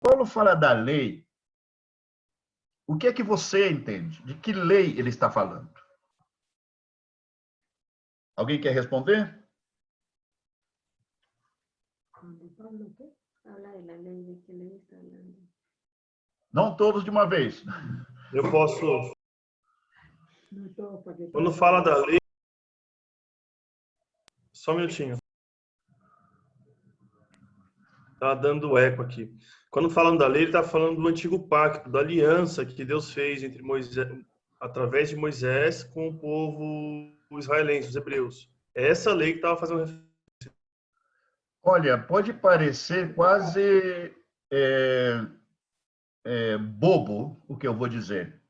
Paulo fala da lei. O que é que você entende? De que lei ele está falando? Alguém quer responder? Não todos de uma vez. Eu posso. Quando fala da lei. Só um minutinho. Tá dando eco aqui. Quando falando da lei, ele está falando do antigo pacto, da aliança que Deus fez entre Moisés, através de Moisés, com o povo israelense, os hebreus. É essa lei que estava fazendo referência. Olha, pode parecer quase bobo o que eu vou dizer.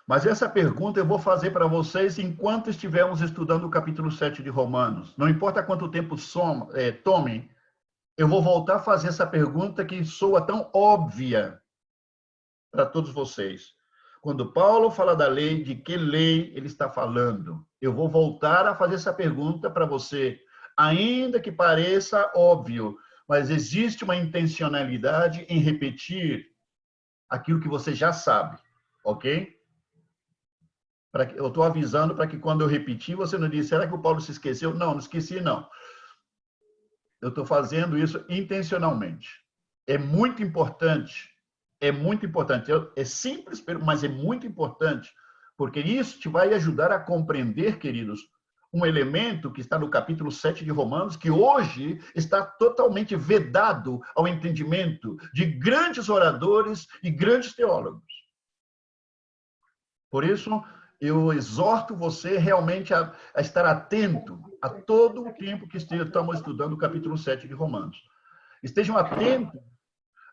Mas essa pergunta eu vou fazer para vocês enquanto estivermos estudando o capítulo 7 de Romanos. Não importa quanto tempo tome, eu vou voltar a fazer essa pergunta que soa tão óbvia para todos vocês. Quando Paulo fala da lei, de que lei ele está falando? Eu vou voltar a fazer essa pergunta para você, ainda que pareça óbvio, mas existe uma intencionalidade em repetir aquilo que você já sabe, ok? Eu estou avisando para que quando eu repetir, você não diz, será que o Paulo se esqueceu? Não, não esqueci, não. Eu estou fazendo isso intencionalmente. É muito importante. É muito importante. É simples, mas é muito importante, porque isso te vai ajudar a compreender, queridos, um elemento que está no capítulo 7 de Romanos, que hoje está totalmente vedado ao entendimento de grandes oradores e grandes teólogos. Por isso, eu exorto você realmente a estar atento a todo o tempo que estamos estudando o capítulo 7 de Romanos. Estejam atentos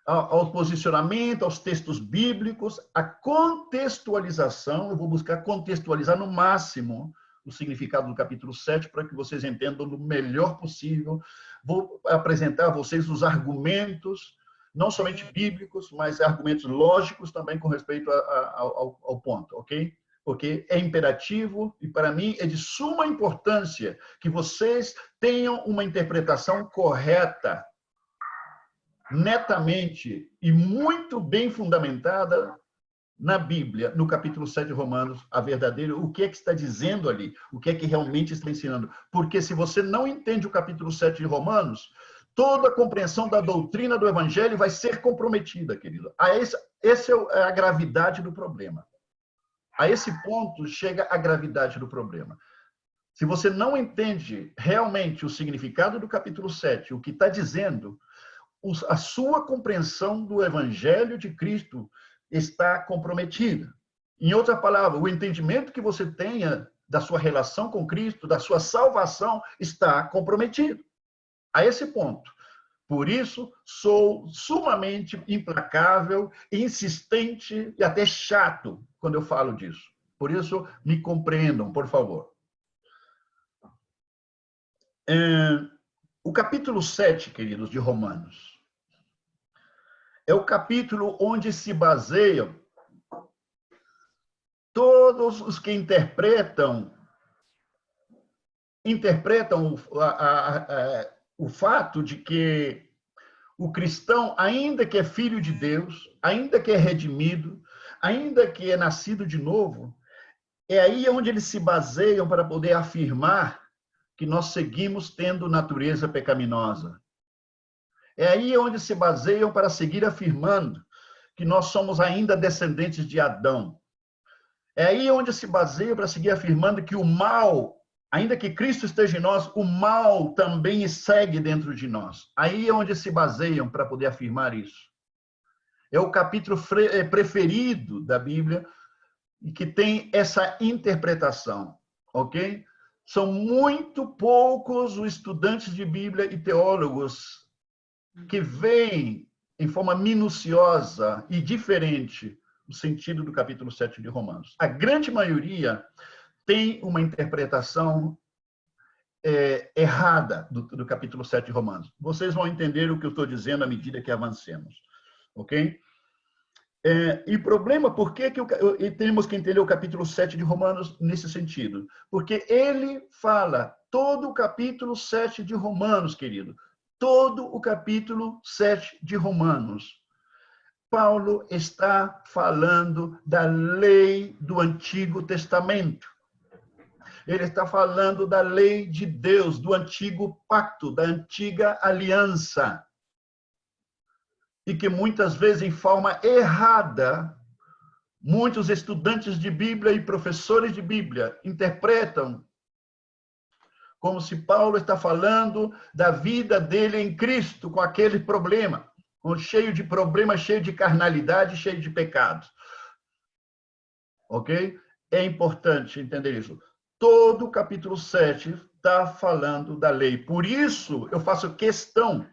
ao posicionamento, aos textos bíblicos, à contextualização. Eu vou buscar contextualizar no máximo o significado do capítulo 7 para que vocês entendam do melhor possível. Vou apresentar a vocês os argumentos, não somente bíblicos, mas argumentos lógicos também com respeito ao ponto, ok? Porque é imperativo e, para mim, é de suma importância que vocês tenham uma interpretação correta, netamente e muito bem fundamentada na Bíblia, no capítulo 7 de Romanos, a verdadeira, o que é que está dizendo ali, o que é que realmente está ensinando. Porque se você não entende o capítulo 7 de Romanos, toda a compreensão da doutrina do Evangelho vai ser comprometida, querido. Essa é a gravidade do problema. A esse ponto chega a gravidade do problema. Se você não entende realmente o significado do capítulo 7, o que está dizendo, a sua compreensão do Evangelho de Cristo está comprometida. Em outra palavra, o entendimento que você tenha da sua relação com Cristo, da sua salvação, está comprometido. A esse ponto. Por isso, sou sumamente implacável, insistente e até chato quando eu falo disso. Por isso, me compreendam, por favor. O capítulo 7, queridos, de Romanos, é o capítulo onde se baseiam todos os que interpretam o fato de que o cristão, ainda que é filho de Deus, ainda que é redimido, ainda que é nascido de novo, é aí onde eles se baseiam para poder afirmar que nós seguimos tendo natureza pecaminosa. É aí onde se baseiam para seguir afirmando que nós somos ainda descendentes de Adão. É aí onde se baseiam para seguir afirmando que o mal, ainda que Cristo esteja em nós, o mal também segue dentro de nós. Aí é onde se baseiam para poder afirmar isso. É o capítulo preferido da Bíblia e que tem essa interpretação, ok? São muito poucos os estudantes de Bíblia e teólogos que veem em forma minuciosa e diferente o sentido do capítulo 7 de Romanos. A grande maioria tem uma interpretação errada do capítulo 7 de Romanos. Vocês vão entender o que eu estou dizendo à medida que avancemos, ok? E o problema, por que temos que entender o capítulo 7 de Romanos nesse sentido? Porque ele fala, todo o capítulo 7 de Romanos, querido, todo o capítulo 7 de Romanos Paulo está falando da lei do Antigo Testamento. Ele está falando da lei de Deus, do antigo pacto, da antiga aliança. E que muitas vezes, em forma errada, muitos estudantes de Bíblia e professores de Bíblia interpretam como se Paulo está falando da vida dele em Cristo, com aquele problema, cheio de problemas, cheio de carnalidade, cheio de pecados. Ok? É importante entender isso. Todo o capítulo 7 está falando da lei. Por isso, eu faço questão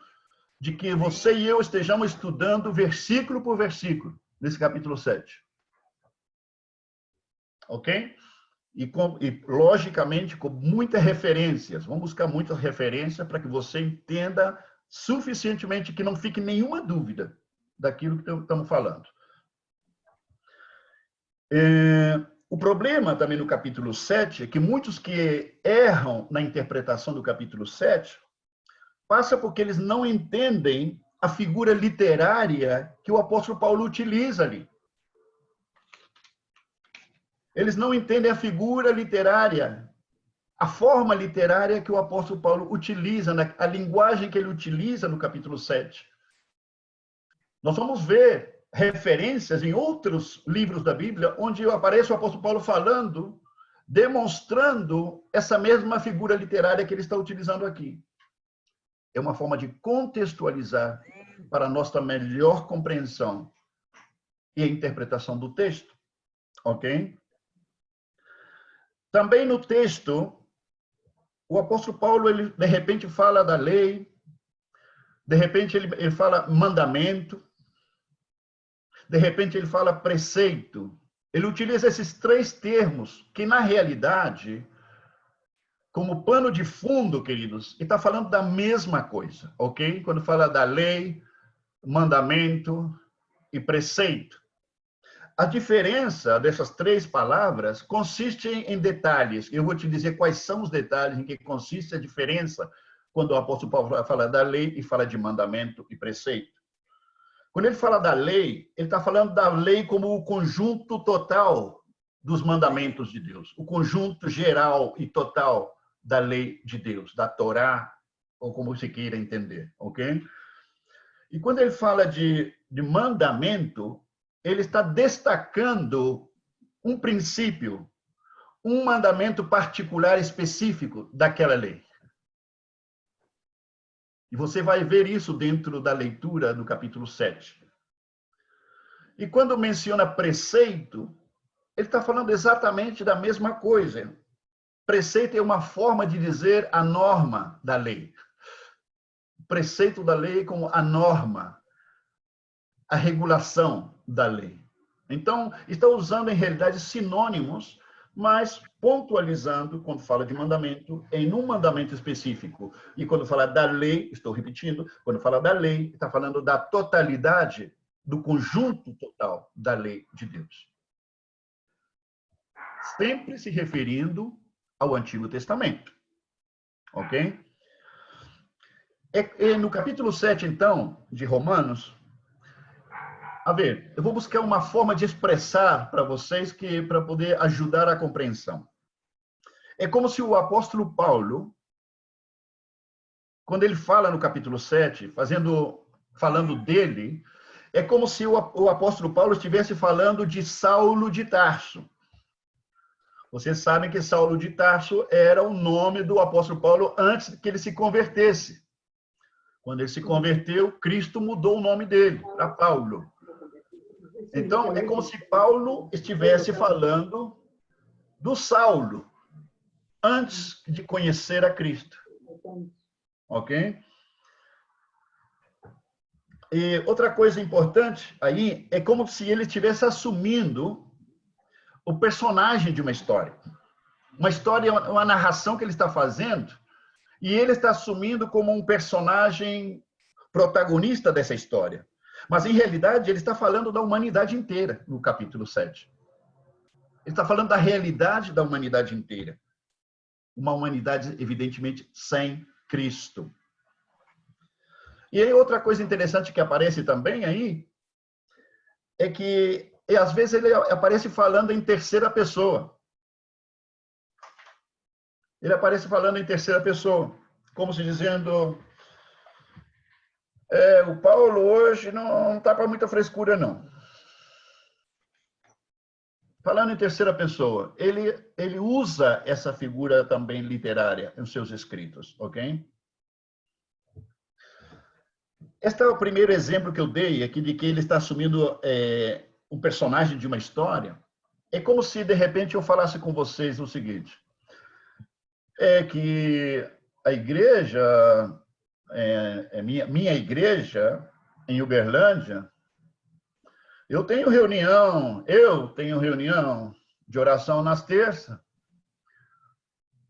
de que você e eu estejamos estudando versículo por versículo nesse capítulo 7. Ok? E logicamente, com muitas referências. Vamos buscar muitas referências para que você entenda suficientemente que não fique nenhuma dúvida daquilo que estamos falando. O problema também no capítulo 7 é que muitos que erram na interpretação do capítulo 7 passa porque eles não entendem a figura literária que o apóstolo Paulo utiliza ali. Eles não entendem a figura literária, a forma literária que o apóstolo Paulo utiliza, a linguagem que ele utiliza no capítulo 7. Nós vamos ver referências em outros livros da Bíblia, onde aparece o apóstolo Paulo falando, demonstrando essa mesma figura literária que ele está utilizando aqui. É uma forma de contextualizar para a nossa melhor compreensão e interpretação do texto. Ok? Também no texto, o apóstolo Paulo, ele de repente fala da lei, de repente ele fala mandamento, de repente ele fala preceito. Ele utiliza esses três termos que, na realidade, como pano de fundo, queridos, ele está falando da mesma coisa, ok? Quando fala da lei, mandamento e preceito. A diferença dessas três palavras consiste em detalhes. Eu vou te dizer quais são os detalhes em que consiste a diferença quando o apóstolo Paulo fala da lei e fala de mandamento e preceito. Quando ele fala da lei, ele está falando da lei como o conjunto total dos mandamentos de Deus, o conjunto geral e total da lei de Deus, da Torá, ou como você queira entender, ok? E quando ele fala de mandamento, ele está destacando um princípio, um mandamento particular específico daquela lei. E você vai ver isso dentro da leitura do capítulo 7. E quando menciona preceito, ele está falando exatamente da mesma coisa. Preceito é uma forma de dizer a norma da lei. O preceito da lei como a norma, a regulação da lei. Então, está usando, em realidade, sinônimos, mas pontualizando, quando fala de mandamento, em um mandamento específico. E quando fala da lei, estou repetindo, quando fala da lei, está falando da totalidade, do conjunto total da lei de Deus. Sempre se referindo ao Antigo Testamento. Ok? No capítulo 7, então, de Romanos, a ver, eu vou buscar uma forma de expressar para vocês para poder ajudar a compreensão. É como se o apóstolo Paulo, quando ele fala no capítulo 7, falando dele, é como se o apóstolo Paulo estivesse falando de Saulo de Tarso. Vocês sabem que Saulo de Tarso era o nome do apóstolo Paulo antes que ele se convertesse. Quando ele se converteu, Cristo mudou o nome dele para Paulo. Então, é como se Paulo estivesse falando do Saulo, antes de conhecer a Cristo. Ok? E outra coisa importante aí é como se ele estivesse assumindo o personagem de uma história. Uma história, uma narração que ele está fazendo, e ele está assumindo como um personagem protagonista dessa história. Mas, em realidade, ele está falando da humanidade inteira, no capítulo 7. Ele está falando da realidade da humanidade inteira. Uma humanidade, evidentemente, sem Cristo. E aí, outra coisa interessante que aparece também aí, é que às vezes ele aparece falando em terceira pessoa. Ele aparece falando em terceira pessoa, como se dizendo, o Paulo hoje não está para muita frescura, não. Falando em terceira pessoa, ele usa essa figura também literária em seus escritos, ok? Este é o primeiro exemplo que eu dei aqui de que ele está assumindo um personagem de uma história. É como se, de repente, eu falasse com vocês o seguinte, que a igreja, minha igreja, em Uberlândia, eu tenho reunião de oração nas terças,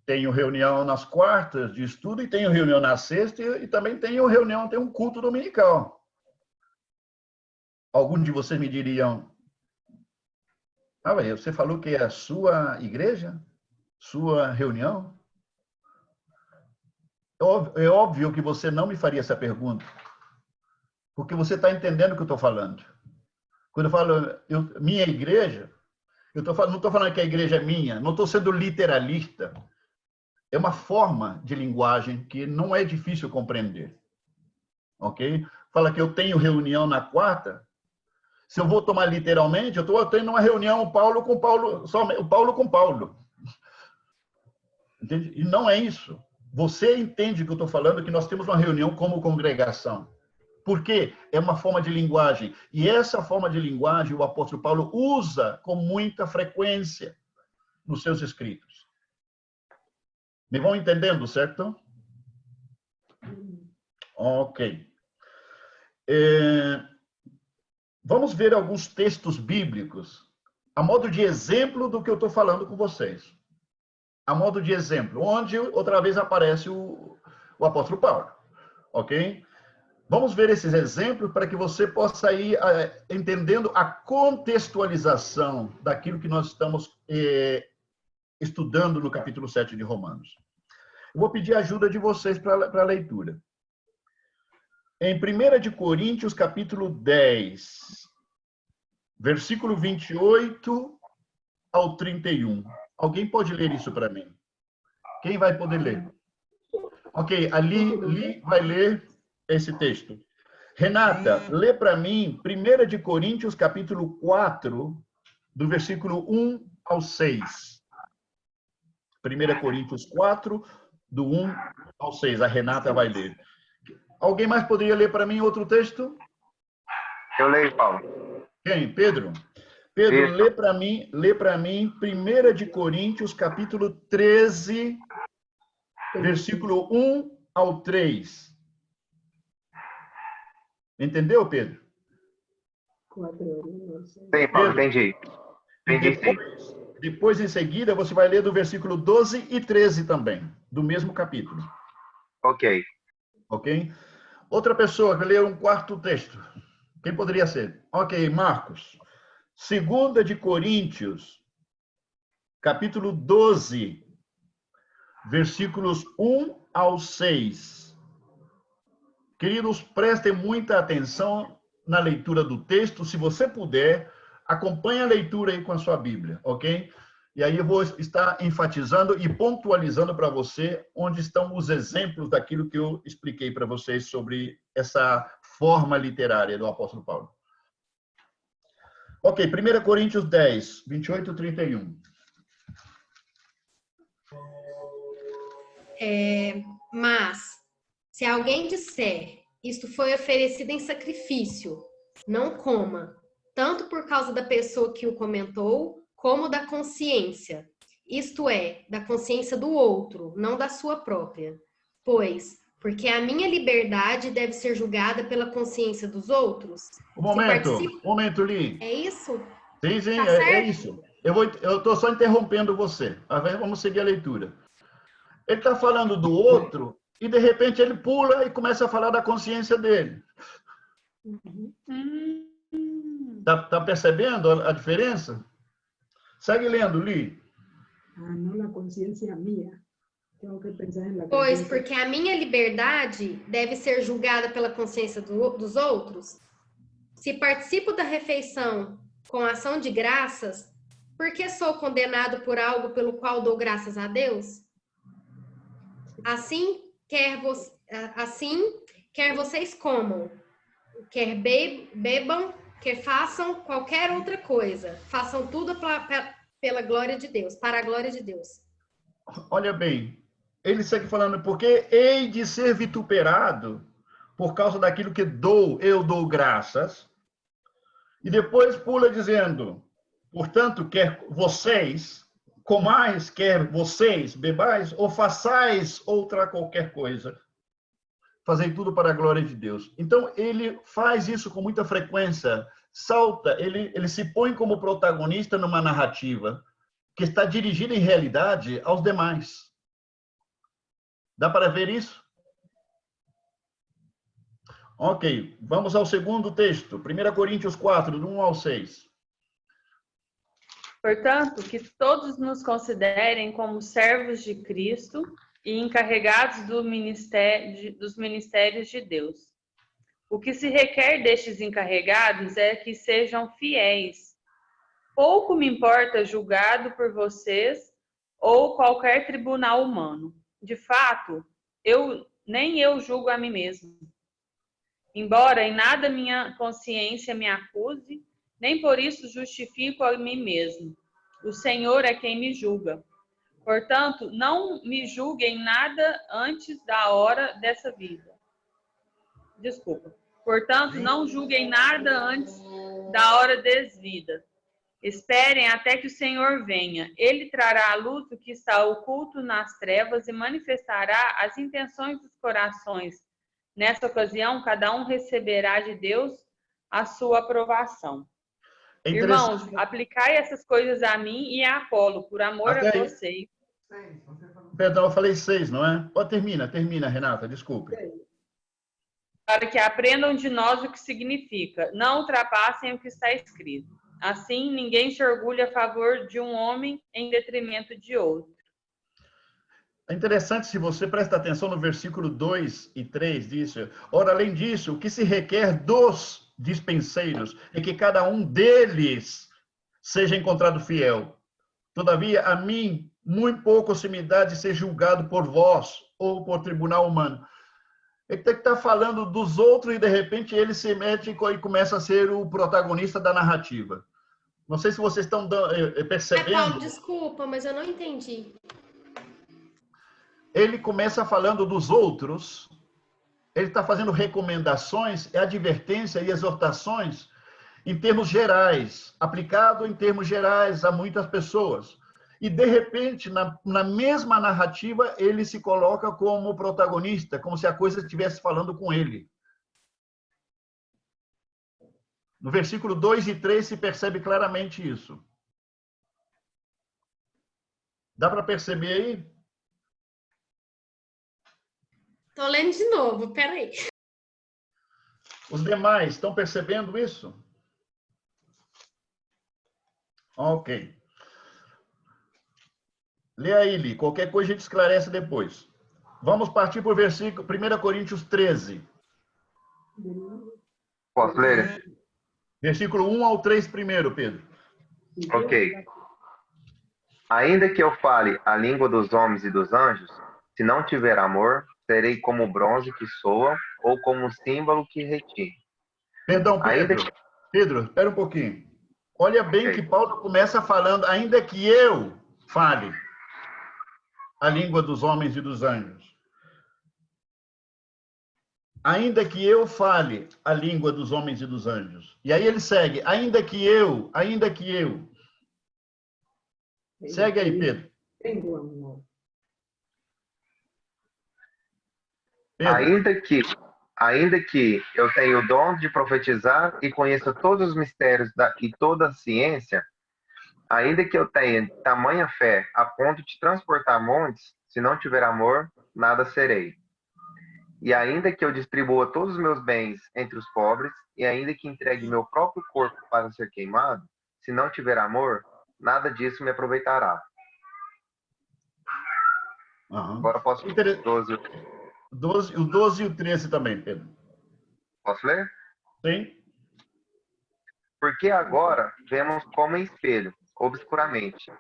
tenho reunião nas quartas de estudo e tenho reunião na sexta e também tenho um culto dominical. Alguns de vocês me diriam, você falou que é a sua igreja? Sua reunião? É óbvio que você não me faria essa pergunta, porque você está entendendo o que eu estou falando. Quando eu falo minha igreja, não estou falando que a igreja é minha, não estou sendo literalista. É uma forma de linguagem que não é difícil compreender. Ok? Fala que eu tenho reunião na quarta. Se eu vou tomar literalmente, eu estou tendo uma reunião o Paulo com Paulo. Entende? E não é isso. Você entende que eu estou falando, que nós temos uma reunião como congregação. Por quê? É uma forma de linguagem. E essa forma de linguagem o apóstolo Paulo usa com muita frequência nos seus escritos. Me vão entendendo, certo? Ok. Vamos ver alguns textos bíblicos a modo de exemplo do que eu estou falando com vocês. A modo de exemplo, onde outra vez aparece o apóstolo Paulo. Ok? Vamos ver esses exemplos para que você possa ir entendendo a contextualização daquilo que nós estamos estudando no capítulo 7 de Romanos. Eu vou pedir a ajuda de vocês para a leitura. Em 1 de Coríntios, capítulo 10, versículo 28 ao 31. Alguém pode ler isso para mim? Quem vai poder ler? Ok, ali vai ler esse texto. Renata, lê para mim 1 de Coríntios, capítulo 4, do versículo 1 ao 6. 1 Coríntios 4, do 1 ao 6. A Renata vai ler. Alguém mais poderia ler para mim outro texto? Eu leio, Paulo. Quem? Pedro? Pedro, lê para mim 1 de Coríntios, capítulo 13, versículo 1 ao 3. Entendeu, Pedro? Sim, Paulo, entendi. Depois, em seguida, você vai ler do versículo 12 e 13 também, do mesmo capítulo. Ok. Ok? Outra pessoa que lê um quarto texto. Quem poderia ser? Ok, Marcos. 2 de Coríntios, capítulo 12, versículos 1 ao 6. Queridos, prestem muita atenção na leitura do texto. Se você puder, acompanhe a leitura aí com a sua Bíblia, ok? E aí eu vou estar enfatizando e pontualizando para você onde estão os exemplos daquilo que eu expliquei para vocês sobre essa forma literária do apóstolo Paulo. Ok, 1 Coríntios 10, 28 e 31. Mas, se alguém disser, isto foi oferecido em sacrifício, não coma, tanto por causa da pessoa que o comentou, como da consciência, isto é, da consciência do outro, não da sua própria. Pois, porque a minha liberdade deve ser julgada pela consciência dos outros. Um momento, Li. É isso? Sim, Tá é isso. Eu estou só interrompendo você. Vamos seguir a leitura. Ele está falando do outro e, de repente, ele pula e começa a falar da consciência dele. Tá percebendo a diferença? Segue lendo, Li. Não na consciência minha. Tenho que pensar na consciência. Pois, porque a minha liberdade deve ser julgada pela consciência dos outros. Se participo da refeição com ação de graças, por que sou condenado por algo pelo qual dou graças a Deus? Assim, quer vocês comam, quer bebam, quer façam qualquer outra coisa. Façam tudo pela glória de Deus, para a glória de Deus. Olha bem, ele segue falando, porque hei de ser vituperado por causa daquilo que eu dou graças. E depois pula dizendo, portanto, quer vocês comais, quer vocês bebais, ou façais outra qualquer coisa. Fazei tudo para a glória de Deus. Então, ele faz isso com muita frequência. Salta, ele se põe como protagonista numa narrativa que está dirigida, em realidade, aos demais. Dá para ver isso? Ok, vamos ao segundo texto. 1 Coríntios 4, do 1 ao 6. Portanto, que todos nos considerem como servos de Cristo e encarregados dos ministérios de Deus. O que se requer destes encarregados é que sejam fiéis. Pouco me importa julgado por vocês ou qualquer tribunal humano. De fato, nem eu julgo a mim mesmo. Embora em nada minha consciência me acuse, nem por isso justifico a mim mesmo. O Senhor é quem me julga. Portanto, não me julguem nada antes da hora dessa vida. Desculpa. Portanto, não julguem nada antes da hora desvida. Esperem até que o Senhor venha. Ele trará à luz o que está oculto nas trevas e manifestará as intenções dos corações. Nessa ocasião, cada um receberá de Deus a sua aprovação. Irmãos, aplicai essas coisas a mim e a Apolo, por amor a vocês. Perdão, eu falei 6, não é? Termina, Renata, desculpe. Para que aprendam de nós o que significa. Não ultrapassem o que está escrito. Assim, ninguém se orgulha a favor de um homem em detrimento de outro. É interessante, se você presta atenção no versículo 2 e 3, diz: ora, além disso, o que se requer dos dispenseiros é que cada um deles seja encontrado fiel. Todavia, a mim, muito pouco se me dá de ser julgado por vós ou por tribunal humano. Ele tem que estar falando dos outros e, de repente, ele se mete e começa a ser o protagonista da narrativa. Não sei se vocês estão percebendo. Paulo, desculpa, mas eu não entendi. Ele começa falando dos outros, ele está fazendo recomendações, advertência e exortações em termos gerais, aplicado em termos gerais a muitas pessoas. E, de repente, na mesma narrativa, ele se coloca como protagonista, como se a coisa estivesse falando com ele. No versículo 2 e 3 se percebe claramente isso. Dá para perceber aí? Estou lendo de novo, peraí. Os demais estão percebendo isso? Ok. Lê aí, Li. Qualquer coisa a gente esclarece depois. Vamos partir para o versículo 1 Coríntios 13. Posso ler? Versículo 1 ao 3 primeiro, Pedro. Ok. Ainda que eu fale a língua dos homens e dos anjos, se não tiver amor, serei como o bronze que soa ou como um símbolo que retine. Perdão, Pedro. Pedro, espera um pouquinho. Olha bem que Paulo começa falando, ainda que eu fale a língua dos homens e dos anjos. Ainda que eu fale a língua dos homens e dos anjos. E aí ele segue, ainda que eu. Segue aí, Pedro. Tenho amor. Pedro. Ainda que eu tenha o dom de profetizar e conheça todos os mistérios e toda a ciência, ainda que eu tenha tamanha fé a ponto de transportar montes, se não tiver amor, nada serei. E ainda que eu distribua todos os meus bens entre os pobres, e ainda que entregue meu próprio corpo para ser queimado, se não tiver amor, nada disso me aproveitará. Uhum. Agora posso ler o 12. O 12 e o 13 também, Pedro. Posso ler? Sim. Porque agora vemos como em espelho, obscuramente.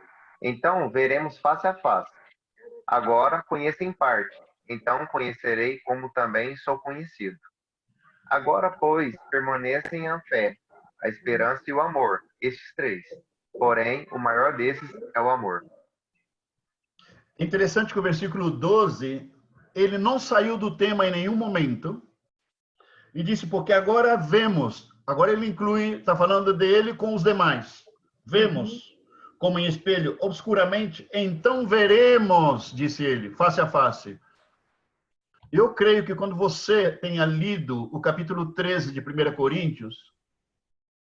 Então veremos face a face. Agora conheço em parte, então conhecerei como também sou conhecido. Agora, pois, permanecem a fé, a esperança e o amor, estes três. Porém, o maior desses é o amor. Interessante que o versículo 12, ele não saiu do tema em nenhum momento, e disse, porque agora vemos, agora ele inclui, está falando dele com os demais. Vemos, como em espelho, obscuramente, então veremos, disse ele, face a face. Eu creio que quando você tenha lido o capítulo 13 de 1 Coríntios,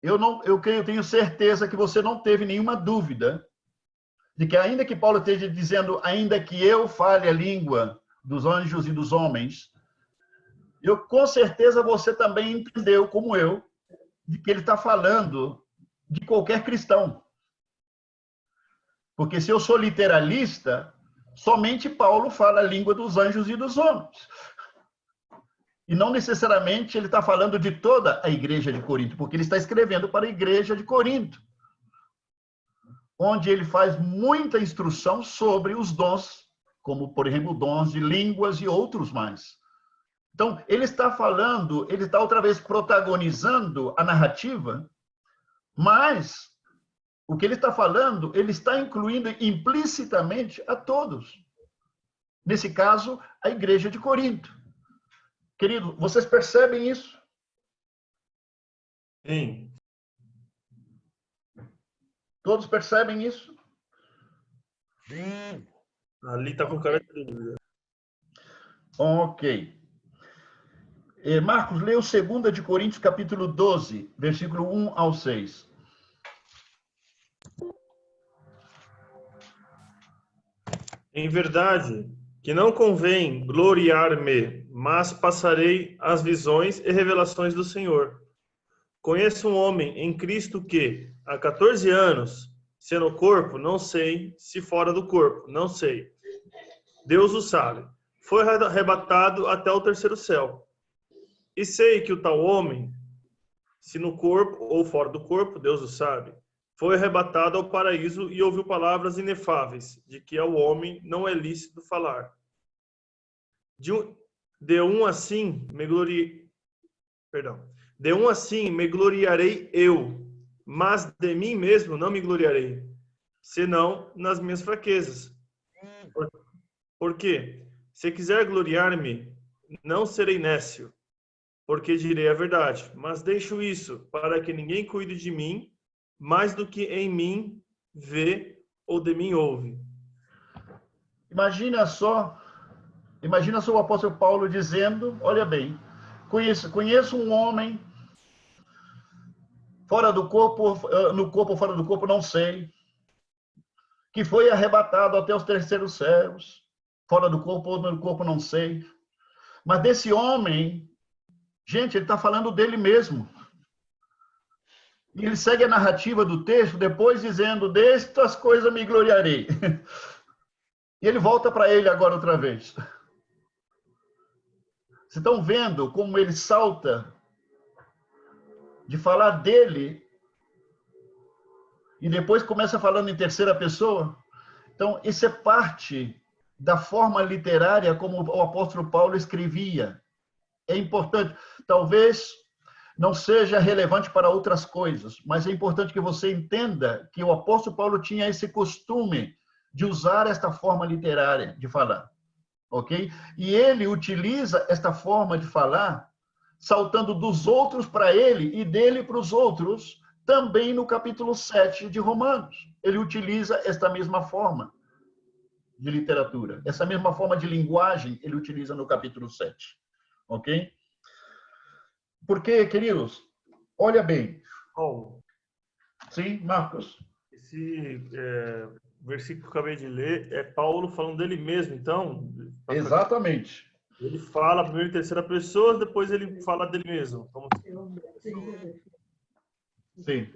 eu tenho certeza que você não teve nenhuma dúvida de que ainda que Paulo esteja dizendo, ainda que eu fale a língua dos anjos e dos homens, com certeza você também entendeu, como eu, de que ele está falando de qualquer cristão. Porque se eu sou literalista, somente Paulo fala a língua dos anjos e dos homens. E não necessariamente ele está falando de toda a igreja de Corinto, porque ele está escrevendo para a igreja de Corinto, onde ele faz muita instrução sobre os dons, como, por exemplo, dons de línguas e outros mais. Então, ele está falando, ele está outra vez protagonizando a narrativa, mas o que ele está falando, ele está incluindo implicitamente a todos. Nesse caso, a igreja de Corinto. Querido, vocês percebem isso? Sim. Todos percebem isso? Ali está com cara de dúvida. Ok. Marcos, leia o 2 de Coríntios, capítulo 12, versículo 1 ao 6. Em verdade, que não convém gloriar-me, mas passarei as visões e revelações do Senhor. Conheço um homem em Cristo que, há 14 anos, se no corpo, não sei, se fora do corpo, não sei. Deus o sabe. Foi arrebatado até o terceiro céu. E sei que o tal homem, se no corpo ou fora do corpo, Deus o sabe, foi arrebatado ao paraíso e ouviu palavras inefáveis, de que ao homem não é lícito falar. De um assim me gloriarei eu, mas de mim mesmo não me gloriarei, senão nas minhas fraquezas. Porque, se quiser gloriar-me, não serei nécio, porque direi a verdade, mas deixo isso para que ninguém cuide de mim, mais do que em mim vê ou de mim ouve. Imagina só o apóstolo Paulo dizendo, olha bem, conheço um homem fora do corpo, no corpo ou fora do corpo, não sei, que foi arrebatado até os terceiros céus, fora do corpo ou no corpo, não sei. Mas desse homem, gente, ele está falando dele mesmo. E ele segue a narrativa do texto, depois dizendo, destas coisas me gloriarei. E ele volta para ele agora outra vez. Vocês estão vendo como ele salta de falar dele e depois começa falando em terceira pessoa? Então, isso é parte da forma literária como o apóstolo Paulo escrevia. É importante. Talvez não seja relevante para outras coisas, mas é importante que você entenda que o apóstolo Paulo tinha esse costume de usar esta forma literária de falar, ok? E ele utiliza esta forma de falar, saltando dos outros para ele e dele para os outros, também no capítulo 7 de Romanos. Ele utiliza esta mesma forma de literatura, essa mesma forma de linguagem ele utiliza no capítulo 7, ok? Porque, queridos, olha bem. Paulo, Sim, Marcos? esse versículo que eu acabei de ler é Paulo falando dele mesmo, então? Exatamente. Ele fala primeiro em terceira pessoa, depois ele fala dele mesmo. Sim.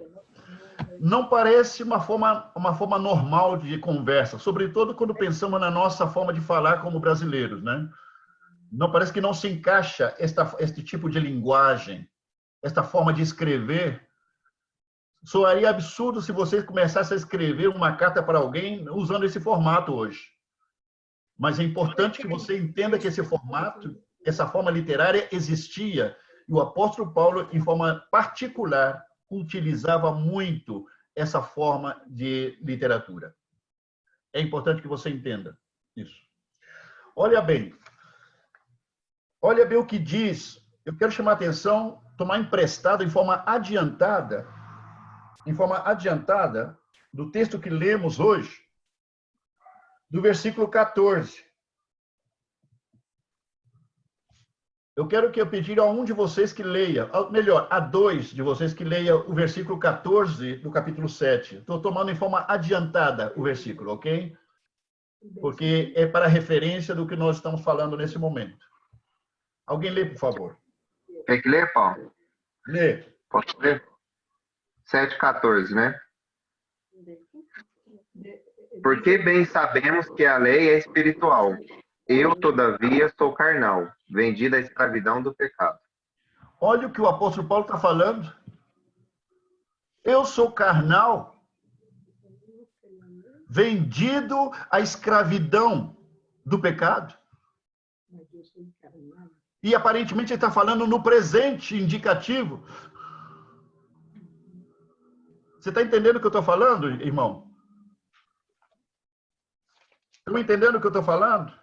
Não parece uma forma normal de conversa, sobretudo quando pensamos na nossa forma de falar como brasileiros, né? Não parece que não se encaixa este tipo de linguagem, esta forma de escrever Soaria absurdo se vocês começassem a escrever uma carta para alguém usando esse formato hoje. Mas é importante que você entenda que esse formato, essa forma literária existia. E o apóstolo Paulo, em forma particular, utilizava muito essa forma de literatura. É importante que você entenda isso. Olha bem o que diz. Eu quero chamar a atenção, tomar emprestado em forma adiantada do texto que lemos hoje, do versículo 14. Eu quero que eu pedir a um de vocês que leia, melhor, a dois de vocês que leia o versículo 14 do capítulo 7. Estou tomando em forma adiantada o versículo, ok? Porque é para referência do que nós estamos falando nesse momento. Alguém lê, por favor. Tem que ler, Paulo? Lê. Posso ler? 7,14, né? Porque bem sabemos que a lei é espiritual. Eu, todavia, sou carnal, vendido à escravidão do pecado. Olha o que o apóstolo Paulo está falando. Eu sou carnal, vendido à escravidão do pecado. E aparentemente ele está falando no presente indicativo. Você está entendendo o que eu estou falando, irmão? Estão entendendo o que eu estou falando?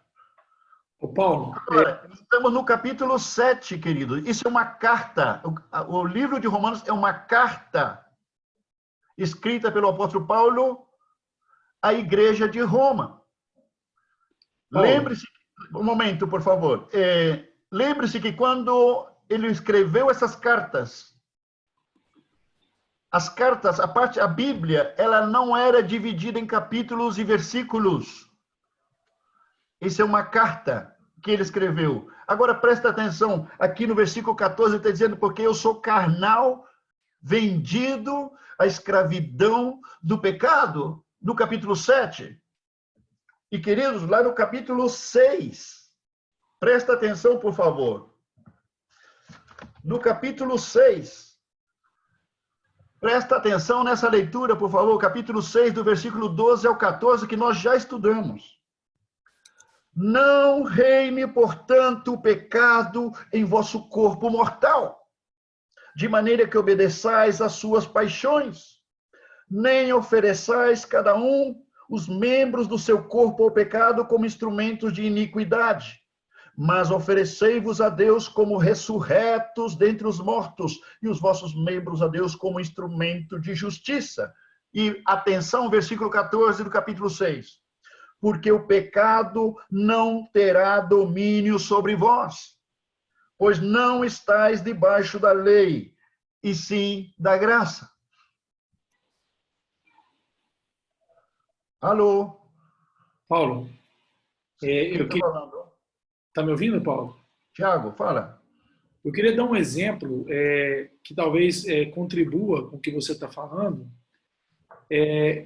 Ô, Paulo. Agora, estamos no capítulo 7, querido. Isso é uma carta. O livro de Romanos é uma carta escrita pelo apóstolo Paulo à igreja de Roma. Lembre-se, um momento, por favor. Lembre-se que quando ele escreveu essas cartas, as cartas, a Bíblia, ela não era dividida em capítulos e versículos. Isso é uma carta que ele escreveu. Agora, presta atenção, aqui no versículo 14 está dizendo, porque eu sou carnal, vendido à escravidão do pecado, no capítulo 7. E, queridos, lá no capítulo 6, presta atenção, por favor. No capítulo 6, presta atenção nessa leitura, por favor, capítulo 6, do versículo 12 ao 14, que nós já estudamos. Não reine, portanto, o pecado em vosso corpo mortal, de maneira que obedeçais às suas paixões, nem ofereçais cada um os membros do seu corpo ao pecado como instrumentos de iniquidade, mas oferecei-vos a Deus como ressurretos dentre os mortos, e os vossos membros a Deus como instrumento de justiça. E atenção, versículo 14 do capítulo 6. Porque o pecado não terá domínio sobre vós, pois não estáis debaixo da lei, e sim da graça. Alô? Paulo, Tá me ouvindo, Paulo? Tiago, fala. Eu queria dar um exemplo que talvez contribua com o que você está falando.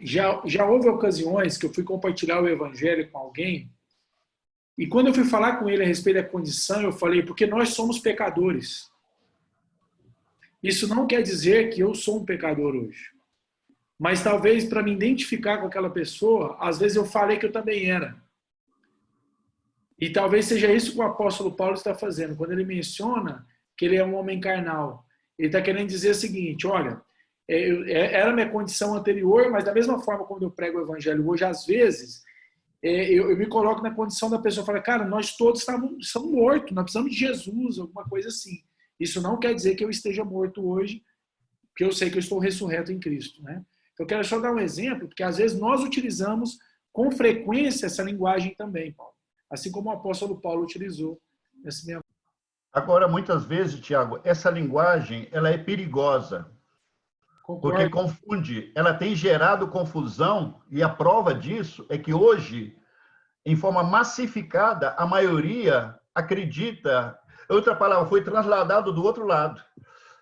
Já houve ocasiões que eu fui compartilhar o evangelho com alguém e quando eu fui falar com ele a respeito da condição, eu falei, porque nós somos pecadores. Isso não quer dizer que eu sou um pecador hoje. Mas talvez para me identificar com aquela pessoa, às vezes eu falei que eu também era. E talvez seja isso que o apóstolo Paulo está fazendo. Quando ele menciona que ele é um homem carnal, ele está querendo dizer o seguinte, olha, era minha condição anterior, mas da mesma forma quando eu prego o evangelho hoje, às vezes, eu me coloco na condição da pessoa, fala, cara, nós todos estamos mortos, nós precisamos de Jesus, alguma coisa assim. Isso não quer dizer que eu esteja morto hoje, porque eu sei que eu estou ressurreto em Cristo, né? Eu quero só dar um exemplo, porque às vezes nós utilizamos com frequência essa linguagem também, Paulo. Assim como o apóstolo Paulo utilizou nesse mesmo. Agora, muitas vezes, Tiago, essa linguagem ela é perigosa. Concordo. Porque confunde, ela tem gerado confusão, e a prova disso é que hoje, em forma massificada, a maioria acredita, outra palavra, foi transladado do outro lado.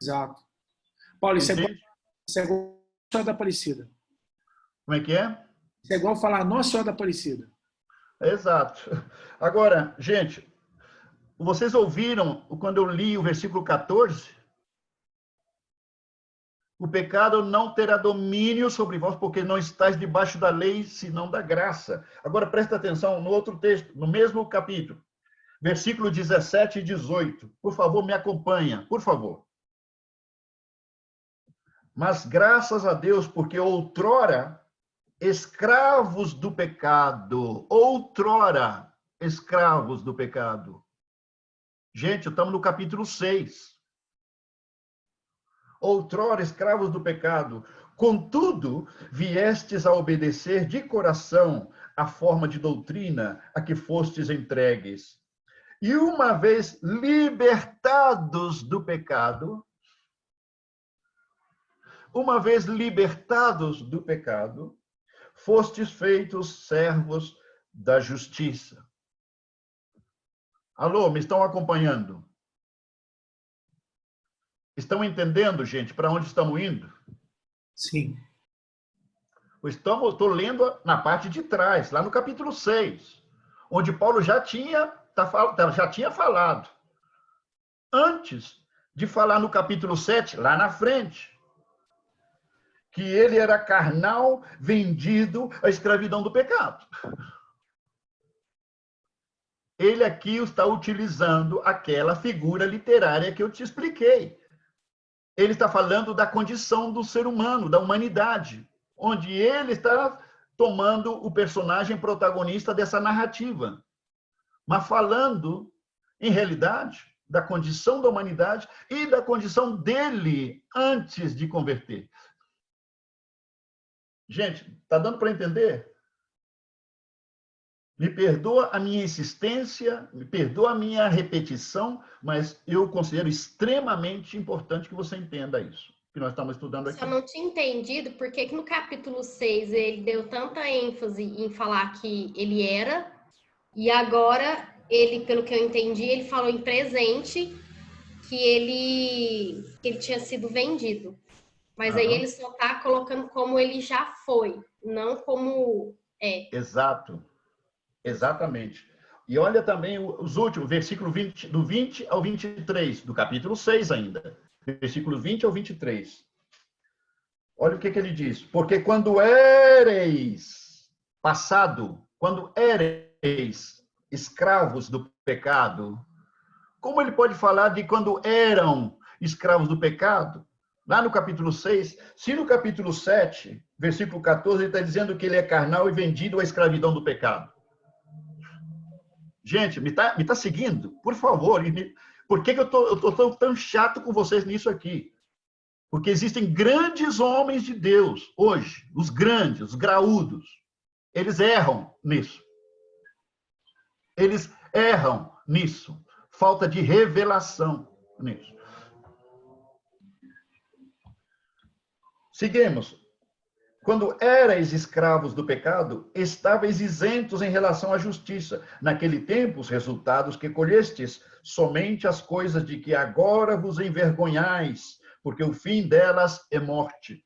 Exato. Paulo, isso é igual a Senhora da Aparecida. Como é que é? Isso é igual falar Nossa Senhora da Aparecida. Exato. Agora, gente, vocês ouviram quando eu li o versículo 14? O pecado não terá domínio sobre vós, porque não estáis debaixo da lei, senão da graça. Agora presta atenção no outro texto, no mesmo capítulo, versículo 17 e 18. Por favor, me acompanha, por favor. Mas graças a Deus, porque outrora, escravos do pecado, outrora, escravos do pecado. Gente, estamos no capítulo 6. Outrora, escravos do pecado, contudo, viestes a obedecer de coração a forma de doutrina a que fostes entregues. E uma vez libertados do pecado, fostes feitos servos da justiça. Alô, me estão acompanhando? Estão entendendo, gente, para onde estamos indo? Sim. Estou lendo na parte de trás, lá no capítulo 6, onde Paulo já tinha falado. Antes de falar no capítulo 7, lá na frente, que ele era carnal, vendido à escravidão do pecado. Ele aqui está utilizando aquela figura literária que eu te expliquei. Ele está falando da condição do ser humano, da humanidade, onde ele está tomando o personagem protagonista dessa narrativa, mas falando, em realidade, da condição da humanidade e da condição dele antes de converter. Gente, está dando para entender? Me perdoa a minha insistência, me perdoa a minha repetição, mas eu considero extremamente importante que você entenda isso, que nós estamos estudando aqui. Só não tinha entendido por que no capítulo 6 ele deu tanta ênfase em falar que ele era, e agora, ele, pelo que eu entendi, ele falou em presente que ele tinha sido vendido. Mas aí ele só está colocando como ele já foi, não como é. Exato. Exatamente. E olha também os últimos, versículo 20, do 20 ao 23, do capítulo 6 ainda. Versículo 20 ao 23. Olha o que ele diz. Porque quando éreis escravos do pecado, como ele pode falar de quando eram escravos do pecado? Lá no capítulo 6, se no capítulo 7, versículo 14, ele está dizendo que ele é carnal e vendido à escravidão do pecado. Gente, me tá seguindo? Por favor. Por que eu estou tão chato com vocês nisso aqui? Porque existem grandes homens de Deus hoje, os grandes, os graúdos. Eles erram nisso. Eles erram nisso. Falta de revelação nisso. Seguimos. Quando erais escravos do pecado, estáveis isentos em relação à justiça. Naquele tempo, os resultados que colhestes, somente as coisas de que agora vos envergonhais, porque o fim delas é morte.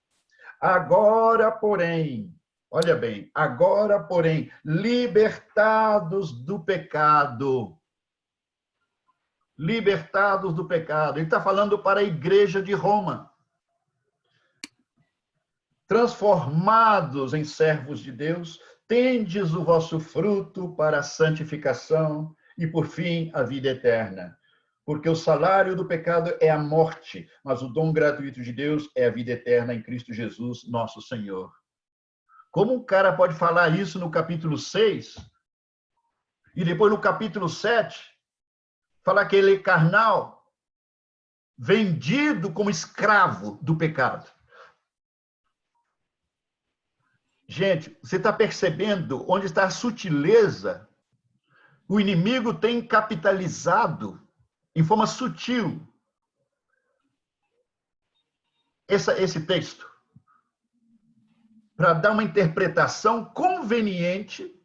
Agora, porém, olha bem, agora, porém, libertados do pecado. Libertados do pecado. Ele está falando para a igreja de Roma. Transformados em servos de Deus, tendes o vosso fruto para a santificação e, por fim, a vida eterna. Porque o salário do pecado é a morte, mas o dom gratuito de Deus é a vida eterna em Cristo Jesus, nosso Senhor. Como um cara pode falar isso no capítulo 6 e depois no capítulo 7 falar que ele é carnal, vendido como escravo do pecado? Gente, você está percebendo onde está a sutileza? O inimigo tem capitalizado em forma sutil esse texto para dar uma interpretação conveniente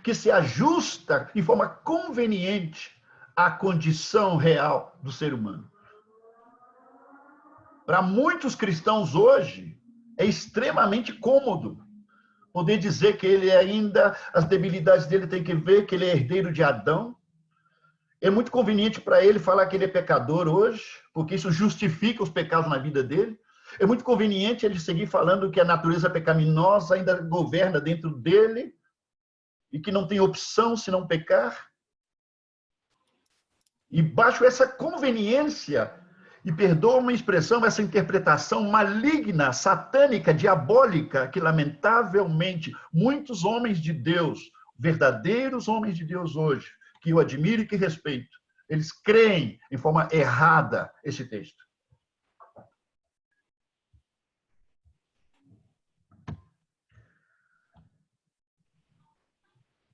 que se ajusta de forma conveniente à condição real do ser humano. Para muitos cristãos hoje, é extremamente cômodo poder dizer que ele ainda, as debilidades dele tem que ver, que ele é herdeiro de Adão. É muito conveniente para ele falar que ele é pecador hoje, porque isso justifica os pecados na vida dele. É muito conveniente ele seguir falando que a natureza pecaminosa ainda governa dentro dele e que não tem opção se não pecar. E baixo essa conveniência, e perdoa uma expressão, essa interpretação maligna, satânica, diabólica, que lamentavelmente muitos homens de Deus, verdadeiros homens de Deus hoje, que eu admiro e que respeito, eles creem em forma errada esse texto.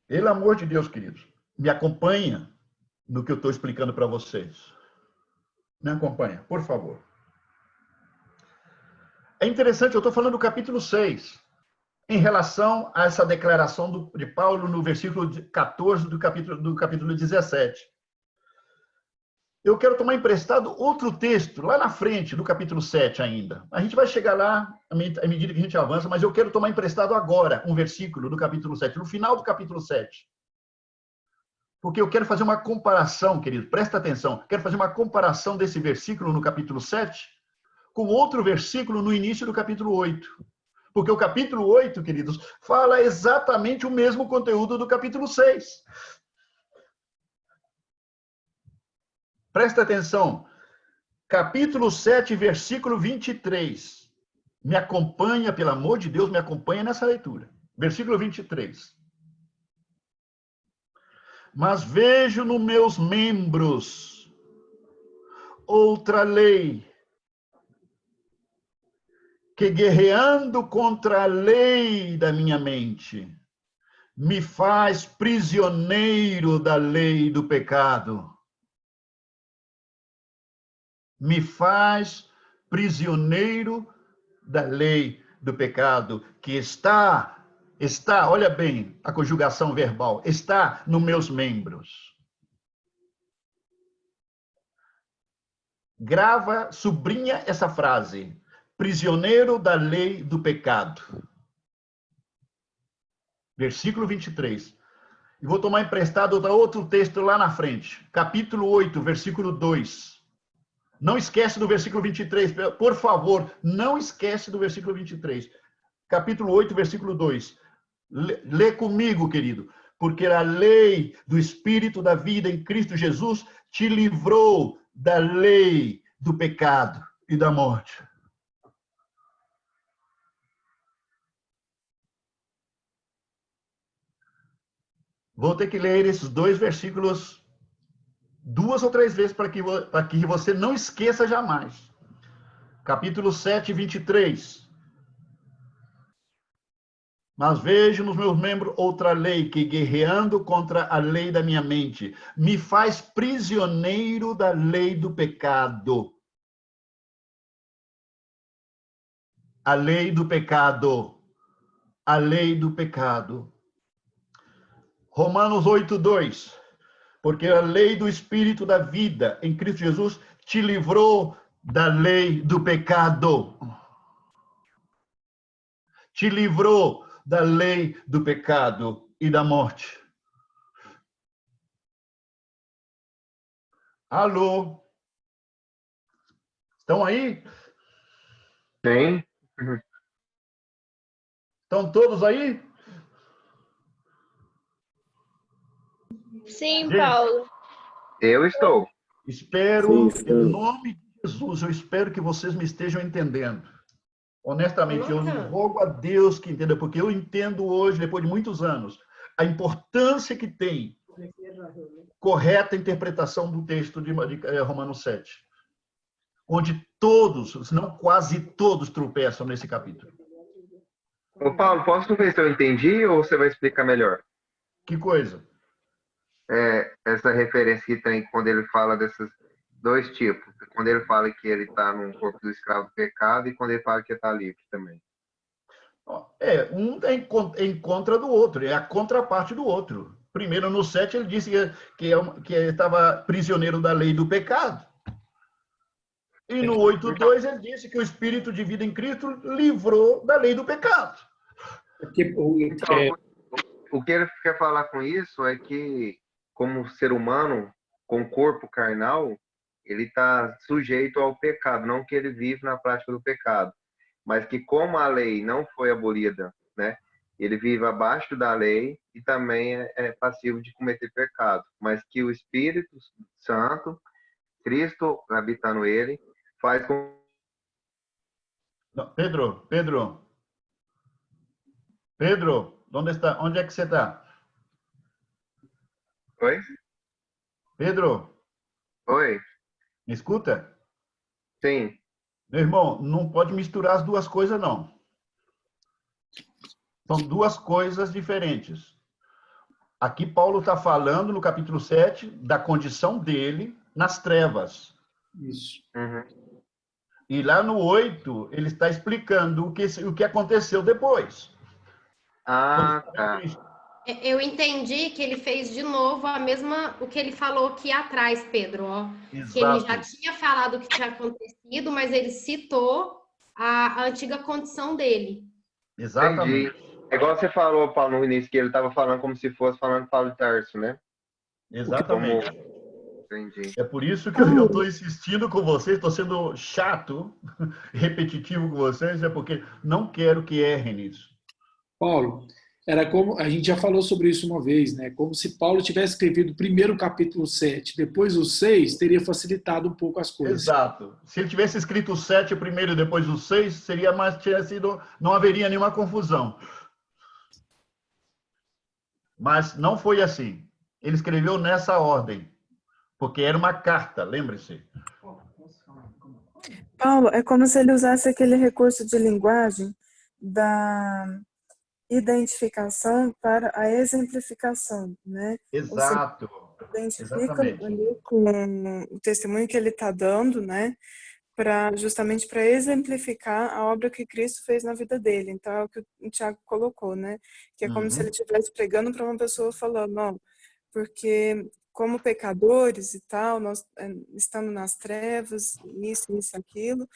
Pelo amor de Deus, queridos, me acompanha no que eu estou explicando para vocês. Me acompanha, por favor. É interessante, eu estou falando do capítulo 6, em relação a essa declaração de Paulo no versículo 14 do capítulo 17. Eu quero tomar emprestado outro texto, lá na frente, do capítulo 7 ainda. A gente vai chegar lá à medida que a gente avança, mas eu quero tomar emprestado agora um versículo do capítulo 7, no final do capítulo 7. Porque eu quero fazer uma comparação, querido, presta atenção, quero fazer uma comparação desse versículo no capítulo 7 com outro versículo no início do capítulo 8. Porque o capítulo 8, queridos, fala exatamente o mesmo conteúdo do capítulo 6. Presta atenção. Capítulo 7, versículo 23. Me acompanha, pelo amor de Deus, me acompanha nessa leitura. Versículo 23. Mas vejo nos meus membros outra lei, que guerreando contra a lei da minha mente, me faz prisioneiro da lei do pecado. Me faz prisioneiro da lei do pecado, que está, olha bem, a conjugação verbal, está nos meus membros. Grava, sublinha essa frase. Prisioneiro da lei do pecado. Versículo 23. E vou tomar emprestado outro texto lá na frente. Capítulo 8, versículo 2. Não esquece do versículo 23. Por favor, não esquece do versículo 23. Capítulo 8, versículo 2. Lê comigo, querido. Porque a lei do Espírito da vida em Cristo Jesus te livrou da lei do pecado e da morte. Vou ter que ler esses dois versículos 2 ou 3 vezes para que você não esqueça jamais. Capítulo 7, 23. Mas vejo nos meus membros outra lei, que guerreando contra a lei da minha mente, me faz prisioneiro da lei do pecado. A lei do pecado. A lei do pecado. Romanos 8, 2. Porque a lei do Espírito da vida em Cristo Jesus te livrou da lei do pecado. Te livrou da lei do pecado e da morte. Alô? Estão aí? Sim. Estão todos aí? Sim, Gente, Paulo. Eu estou. espero, em nome de Jesus, eu espero que vocês me estejam entendendo. Honestamente, eu rogo a Deus que entenda, porque eu entendo hoje, depois de muitos anos, a importância que tem correta interpretação do texto de Romanos 7, onde todos, se não quase todos, tropeçam nesse capítulo. Ô, Paulo, posso ver se eu entendi ou você vai explicar melhor? Que coisa? Essa referência que tem quando ele fala desses dois tipos. Quando ele fala que ele está num corpo do escravo do pecado e quando ele fala que está livre também. Um é em contra do outro, é a contraparte do outro. Primeiro, no 7, ele disse que ele estava prisioneiro da lei do pecado. E no 8.2, ele disse que o Espírito de vida em Cristo livrou da lei do pecado. Então, o que ele quer falar com isso é que, como ser humano, com corpo carnal, ele está sujeito ao pecado, não que ele vive na prática do pecado, mas que como a lei não foi abolida, né, ele vive abaixo da lei e também é passivo de cometer pecado, mas que o Espírito Santo, Cristo habitando ele, faz com... Não, Pedro, onde está? Onde é que você está? Oi? Pedro, Oi? me escuta? Sim. Meu irmão, não pode misturar as duas coisas, não. São duas coisas diferentes. Aqui Paulo está falando, no capítulo 7, da condição dele nas trevas. Isso. Uhum. E lá no 8, ele está explicando o que aconteceu depois. Ah, tá. Eu entendi que ele fez de novo o que ele falou aqui atrás, Pedro, ó. Exato. Que ele já tinha falado o que tinha acontecido, mas ele citou a antiga condição dele. Exatamente. Entendi. É igual você falou, Paulo, no início, que ele estava falando como se fosse falando Paulo de Tarso, né? Exatamente. Entendi. É por isso que eu estou insistindo com vocês, estou sendo chato, repetitivo com vocês, é porque não quero que errem nisso. Paulo, era como, a gente já falou sobre isso uma vez, né? Como se Paulo tivesse escrevido primeiro o capítulo 7, depois o 6, teria facilitado um pouco as coisas. Exato. Se ele tivesse escrito o 7 primeiro e depois o 6, seria mais, não haveria nenhuma confusão. Mas não foi assim. Ele escreveu nessa ordem, porque era uma carta, lembre-se. Paulo, é como se ele usasse aquele recurso de linguagem da identificação para a exemplificação, né? Exato. Ou seja, identifica Exatamente. ali com o testemunho que ele está dando, né? Justamente para exemplificar a obra que Cristo fez na vida dele. Então, é o que o Tiago colocou, né? Que é como se ele estivesse pregando para uma pessoa falando, não, porque como pecadores e tal, nós estamos nas trevas, isso, aquilo,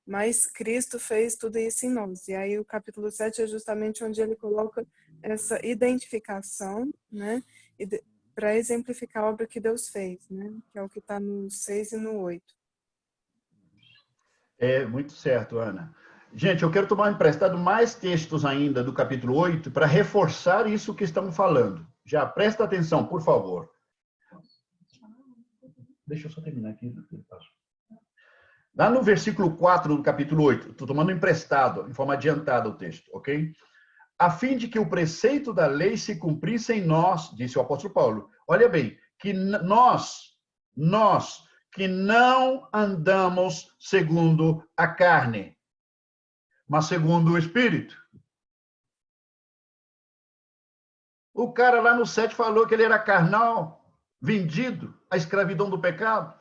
mas Cristo fez tudo isso em nós. E aí o capítulo 7 é justamente onde ele coloca essa identificação, né? Para exemplificar a obra que Deus fez, né? Que é o que está no 6 e no 8. É muito certo, Ana. Gente, eu quero tomar emprestado mais textos ainda do capítulo 8 para reforçar isso que estamos falando. Já presta atenção, por favor. Deixa eu só terminar aqui. Lá no versículo 4 do capítulo 8, estou tomando emprestado, em forma adiantada o texto, ok? A fim de que o preceito da lei se cumprisse em nós, disse o apóstolo Paulo. Olha bem, que nós que não andamos segundo a carne, mas segundo o Espírito. O cara lá no 7 falou que ele era carnal, vendido à escravidão do pecado.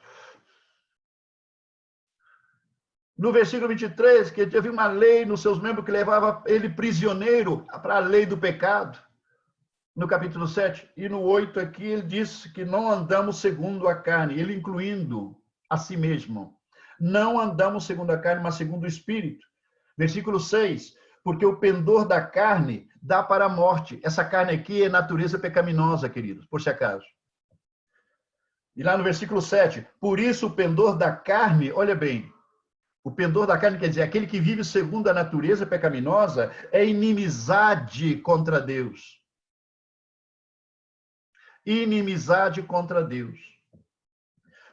No versículo 23, que havia uma lei nos seus membros que levava ele prisioneiro para a lei do pecado. No capítulo 7. E no 8 aqui ele diz que não andamos segundo a carne, ele incluindo a si mesmo. Não andamos segundo a carne, mas segundo o Espírito. Versículo 6. Porque o pendor da carne dá para a morte. Essa carne aqui é natureza pecaminosa, queridos, por se acaso. E lá no versículo 7. Por isso o pendor da carne, olha bem, o pendor da carne quer dizer, aquele que vive segundo a natureza pecaminosa é inimizade contra Deus. Inimizade contra Deus.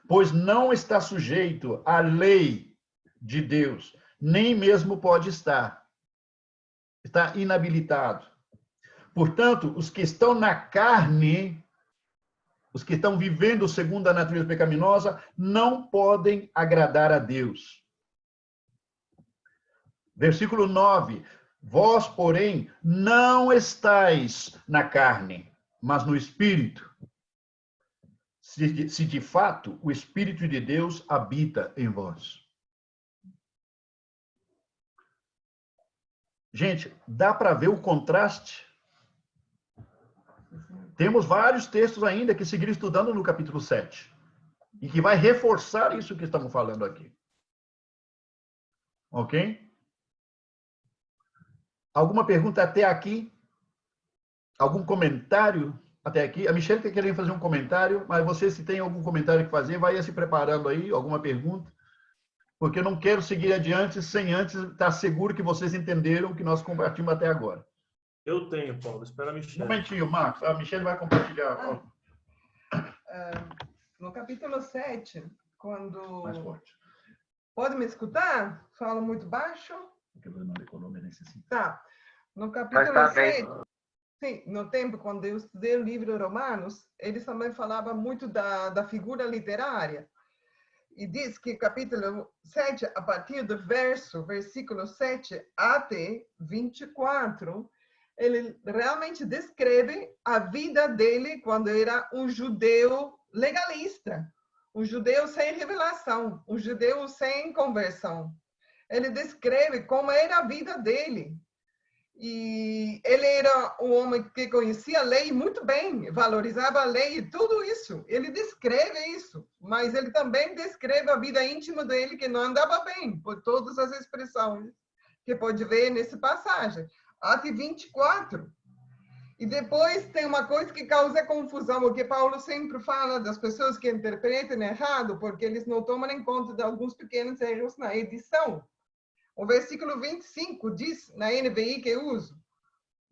Pois não está sujeito à lei de Deus, nem mesmo pode estar. Está inabilitado. Portanto, os que estão na carne, os que estão vivendo segundo a natureza pecaminosa, não podem agradar a Deus. Versículo 9. Vós, porém, não estáis na carne, mas no Espírito. Se de fato o Espírito de Deus habita em vós. Gente, dá para ver o contraste? Temos vários textos ainda que seguir estudando no capítulo 7. E que vai reforçar isso que estamos falando aqui. Ok? Alguma pergunta até aqui? Algum comentário até aqui. A Michelle está querendo fazer um comentário, mas você, se tem algum comentário que fazer, vai se preparando aí, alguma pergunta, porque eu não quero seguir adiante sem antes estar seguro que vocês entenderam o que nós compartilhamos até agora. Eu tenho, Paulo. Espera a Michelle. Um momentinho, Marcos. A Michelle vai compartilhar. No capítulo 7, quando... Mais forte. Pode me escutar? Falo muito baixo? Tá. No capítulo 7, sim, no tempo quando eu estudei o livro Romanos, eles também falavam muito da figura literária. E diz que capítulo 7, a partir do versículo 7 até 24, ele realmente descreve a vida dele quando era um judeu legalista, um judeu sem revelação, um judeu sem conversão. Ele descreve como era a vida dele. E ele era um homem que conhecia a lei muito bem, valorizava a lei e tudo isso. Ele descreve isso, mas ele também descreve a vida íntima dele que não andava bem, por todas as expressões que pode ver nessa passagem. Até 24. E depois tem uma coisa que causa confusão, porque Paulo sempre fala das pessoas que interpretam errado, porque eles não tomam em conta de alguns pequenos erros na edição. O versículo 25 diz, na NVI que eu uso,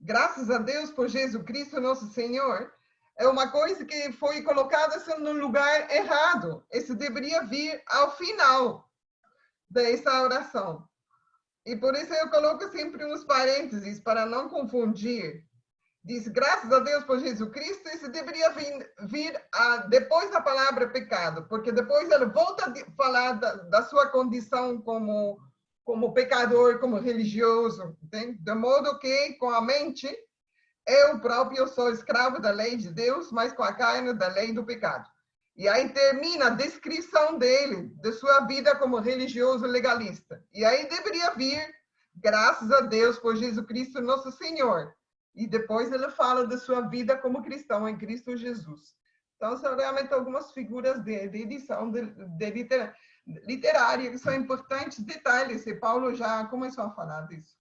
graças a Deus por Jesus Cristo nosso Senhor, é uma coisa que foi colocada no lugar errado. Isso deveria vir ao final dessa oração. E por isso eu coloco sempre uns parênteses para não confundir. Diz, graças a Deus por Jesus Cristo, isso deveria vir depois da palavra pecado, porque depois ele volta a falar da sua condição como pecador, como religioso, entende? De modo que, com a mente, eu próprio sou escravo da lei de Deus, mas com a carne da lei do pecado. E aí termina a descrição dele, de sua vida como religioso legalista. E aí deveria vir, graças a Deus por Jesus Cristo, nosso Senhor. E depois ele fala da sua vida como cristão em Cristo Jesus. Então, são realmente algumas figuras de edição literária que são importantes, detalhes. E Paulo já começou a falar disso.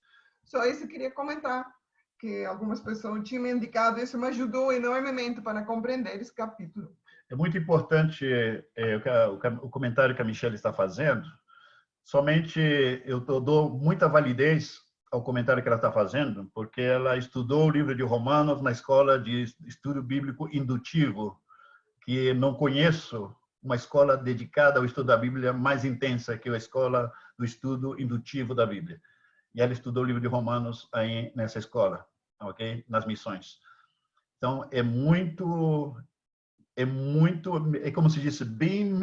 Só isso eu queria comentar, que algumas pessoas tinham me indicado isso, me ajudou enormemente para compreender esse capítulo. É muito importante o comentário que a Michelle está fazendo. Somente eu dou muita validez ao comentário que ela está fazendo, porque ela estudou o livro de Romanos na escola de estudo bíblico indutivo, que não conheço uma escola dedicada ao estudo da Bíblia mais intensa que a escola do estudo indutivo da Bíblia. E ela estudou o livro de Romanos aí nessa escola, ok? Nas missões. Então, é como se disse, bem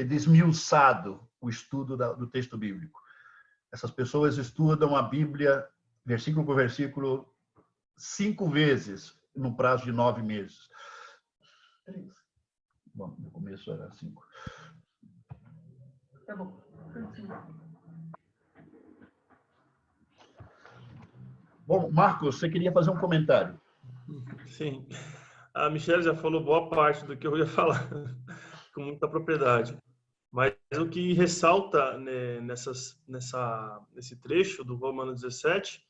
desmiuçado o estudo do texto bíblico. Essas pessoas estudam a Bíblia, versículo por versículo, 5 vezes no prazo de 9 meses. Bom, no começo era 5. Tá bom. Bom, Marcos, você queria fazer um comentário? Sim. A Michelle já falou boa parte do que eu ia falar, com muita propriedade. Mas o que ressalta, né, nesse trecho do Romanos 17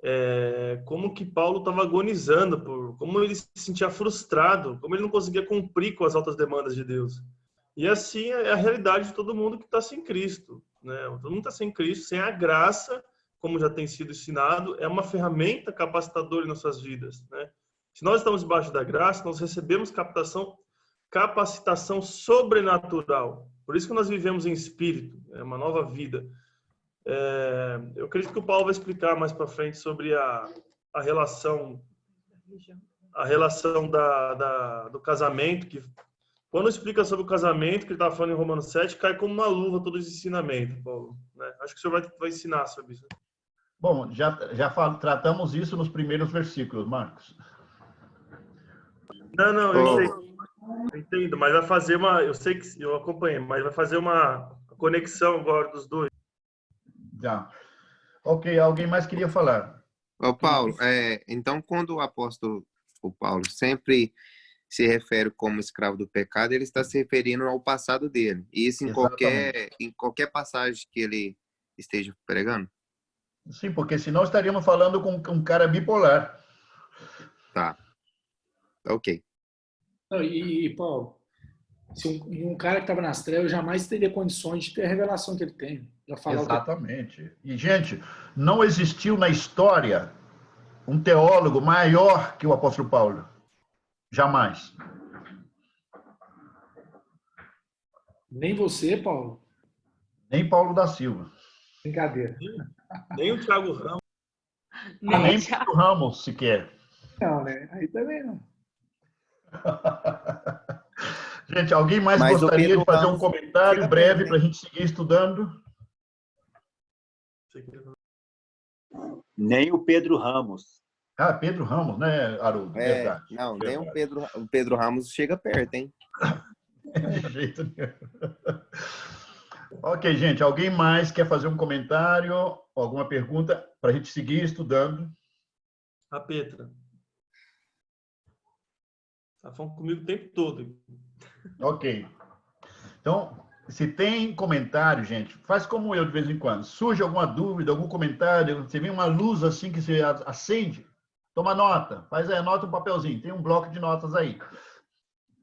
é como que Paulo estava agonizando, como ele se sentia frustrado, como ele não conseguia cumprir com as altas demandas de Deus. E assim é a realidade de todo mundo que está sem Cristo, né? Todo mundo está sem Cristo, sem a graça, como já tem sido ensinado, é uma ferramenta capacitadora em nossas vidas, né? Se nós estamos debaixo da graça, nós recebemos capacitação sobrenatural. Por isso que nós vivemos em espírito, é uma nova vida. Eu acredito que o Paulo vai explicar mais para frente sobre a relação do casamento, que quando explica sobre o casamento, que ele estava falando em Romanos 7, cai como uma luva todo esse ensinamento, Paulo, né? Acho que o senhor vai ensinar sobre isso. Bom, já tratamos isso nos primeiros versículos, Marcos. Não, eu entendo, mas vai fazer eu sei que eu acompanhei, mas vai fazer uma conexão agora dos dois. Já. Ok, alguém mais queria falar? Ô, Paulo, então quando o apóstolo Paulo sempre se refere como escravo do pecado, ele está se referindo ao passado dele. E isso em qualquer passagem que ele esteja pregando? Sim, porque senão estaríamos falando com um cara bipolar. Tá. Tá ok. Não, Paulo, se um cara que estava nas trevas jamais teria condições de ter a revelação que ele tem. Exatamente. E, gente, não existiu na história um teólogo maior que o apóstolo Paulo. Jamais. Nem você, Paulo? Nem Paulo da Silva. Brincadeira. Nem o Thiago Ramos. Nem o Ramos, sequer. Não, né? Aí também não. Gente, alguém mais gostaria de fazer um comentário breve para a gente seguir estudando? Nem o Pedro Ramos. Ah, Pedro Ramos, né, Haroldo? Verdade. Não, verdade. Nem o Pedro Ramos chega perto, hein? De jeito nenhum. Ok, gente, alguém mais quer fazer um comentário, alguma pergunta para a gente seguir estudando? A Petra. Está falando comigo o tempo todo. Ok. Então, se tem comentário, gente, faz como eu de vez em quando. Surge alguma dúvida, algum comentário, você vê uma luz assim que você acende, toma nota, faz aí, anota um papelzinho, tem um bloco de notas aí.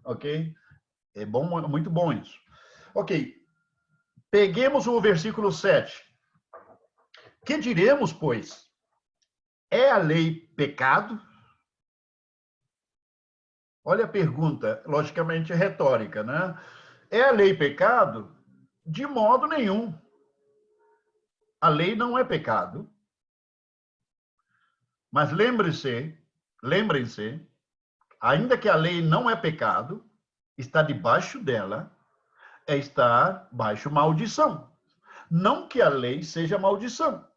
Ok? É bom, muito bom isso. Ok. Peguemos o versículo 7. Que diremos, pois? É a lei pecado? Olha a pergunta, logicamente retórica, né? É a lei pecado? De modo nenhum. A lei não é pecado. Mas lembrem-se, ainda que a lei não é pecado, está debaixo dela, é estar baixo maldição. Não que a lei seja maldição,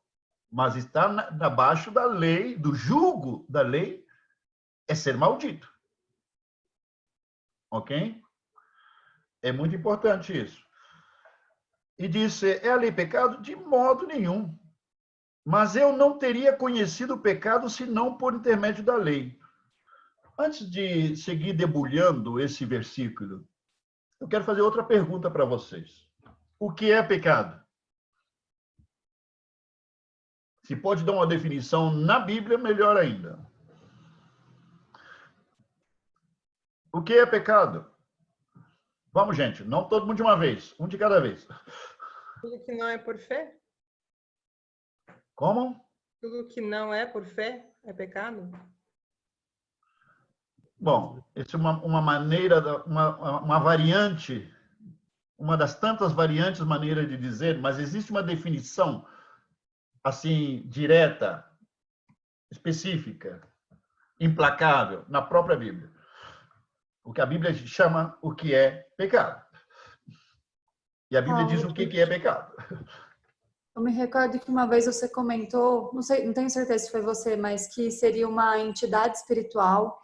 mas estar abaixo da lei, do jugo da lei, é ser maldito. Ok? É muito importante isso. E disse, é a lei pecado? De modo nenhum. Mas eu não teria conhecido o pecado senão por intermédio da lei. Antes de seguir debulhando esse versículo, eu quero fazer outra pergunta para vocês. O que é pecado? Se pode dar uma definição na Bíblia, melhor ainda. O que é pecado? Vamos, gente, não todo mundo de uma vez, um de cada vez. Tudo que não é por fé? Como? Tudo que não é por fé é pecado? Bom, essa é uma maneira, uma variante, uma das tantas variantes maneiras de dizer, mas existe uma definição, assim, direta, específica, implacável, na própria Bíblia. O que a Bíblia chama o que é pecado. E a Bíblia diz o que é pecado. Eu me recordo que uma vez você comentou, não sei, não tenho certeza se foi você, mas que seria uma entidade espiritual.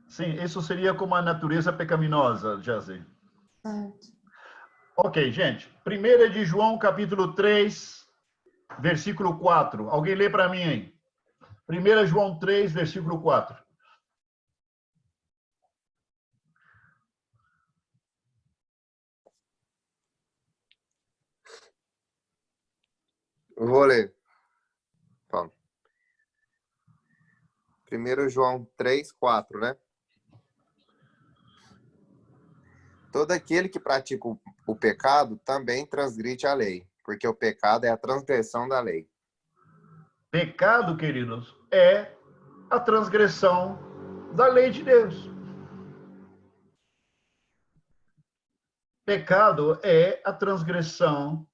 Sim, isso seria como a natureza pecaminosa, Jazzy. Certo. Ok, gente. 1 de João, capítulo 3, versículo 4. Alguém lê para mim aí. 1 João 3, versículo 4. Eu vou ler. Paulo. 1 João 3, 4, né? Todo aquele que pratica o pecado também transgride a lei, porque o pecado é a transgressão da lei. Pecado, queridos, é a transgressão da lei de Deus. Pecado é a transgressão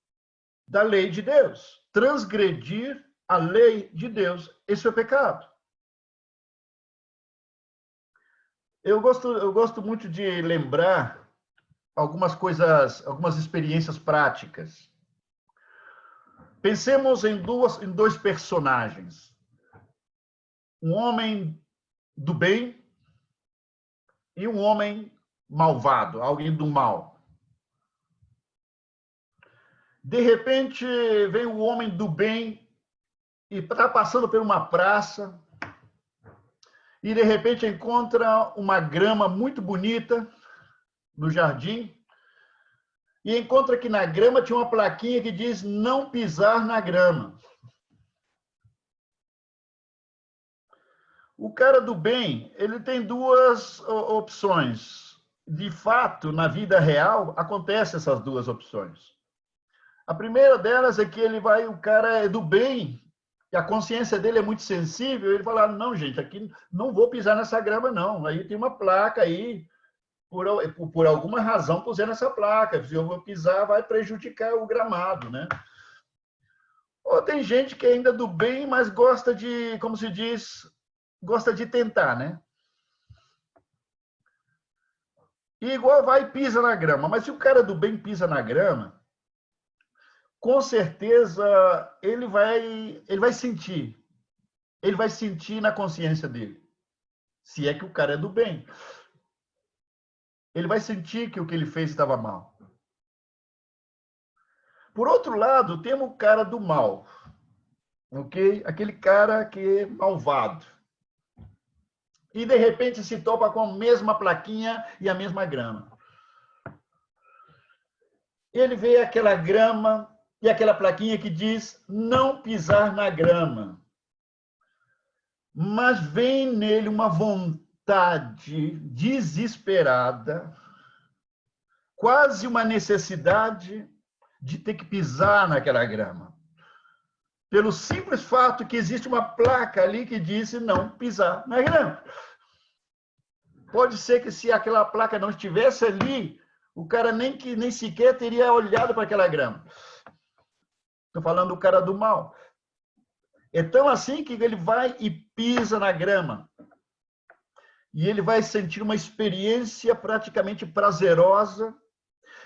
da lei de Deus. Transgredir a lei de Deus, esse é o pecado. Eu gosto muito de lembrar algumas coisas, algumas experiências práticas. Pensemos em dois personagens. Um homem do bem e um homem malvado, alguém do mal. De repente, vem o homem do bem e está passando por uma praça e, de repente, encontra uma grama muito bonita no jardim e encontra que na grama tinha uma plaquinha que diz não pisar na grama. O cara do bem, ele tem duas opções. De fato, na vida real, acontecem essas duas opções. A primeira delas é que o cara é do bem, e a consciência dele é muito sensível, ele fala, não, gente, aqui não vou pisar nessa grama, não. Aí tem uma placa aí, por alguma razão puseram essa placa. Se eu vou pisar, vai prejudicar o gramado, né? Ou tem gente que ainda é do bem, mas gosta de, como se diz, gosta de tentar, né? E igual vai e pisa na grama. Mas se o cara do bem pisa na grama, com certeza ele vai sentir. Ele vai sentir na consciência dele. Se é que o cara é do bem. Ele vai sentir que o que ele fez estava mal. Por outro lado, temos o cara do mal. Ok? Aquele cara que é malvado. E, de repente, se topa com a mesma plaquinha e a mesma grama. Ele vê aquela grama e aquela plaquinha que diz não pisar na grama. Mas vem nele uma vontade desesperada, quase uma necessidade de ter que pisar naquela grama. Pelo simples fato que existe uma placa ali que diz não pisar na grama. Pode ser que se aquela placa não estivesse ali, o cara nem sequer teria olhado para aquela grama. Estou falando do cara do mal. É tão assim que ele vai e pisa na grama. E ele vai sentir uma experiência praticamente prazerosa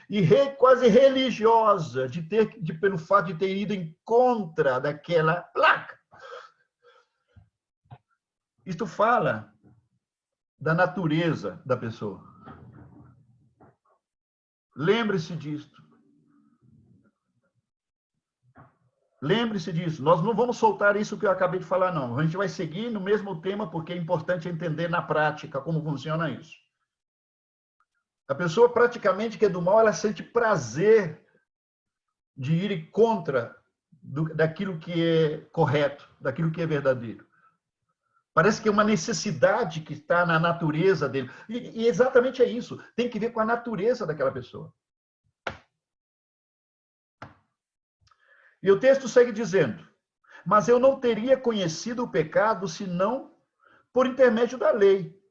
e quase religiosa pelo fato de ter ido em contra daquela placa. Isto fala da natureza da pessoa. Lembre-se disto. Lembre-se disso. Nós não vamos soltar isso que eu acabei de falar, não. A gente vai seguir no mesmo tema, porque é importante entender na prática como funciona isso. A pessoa praticamente que é do mal, ela sente prazer de ir contra daquilo que é correto, daquilo que é verdadeiro. Parece que é uma necessidade que está na natureza dele. E exatamente é isso. Tem que ver com a natureza daquela pessoa. E o texto segue dizendo, mas eu não teria conhecido o pecado senão por intermédio da lei.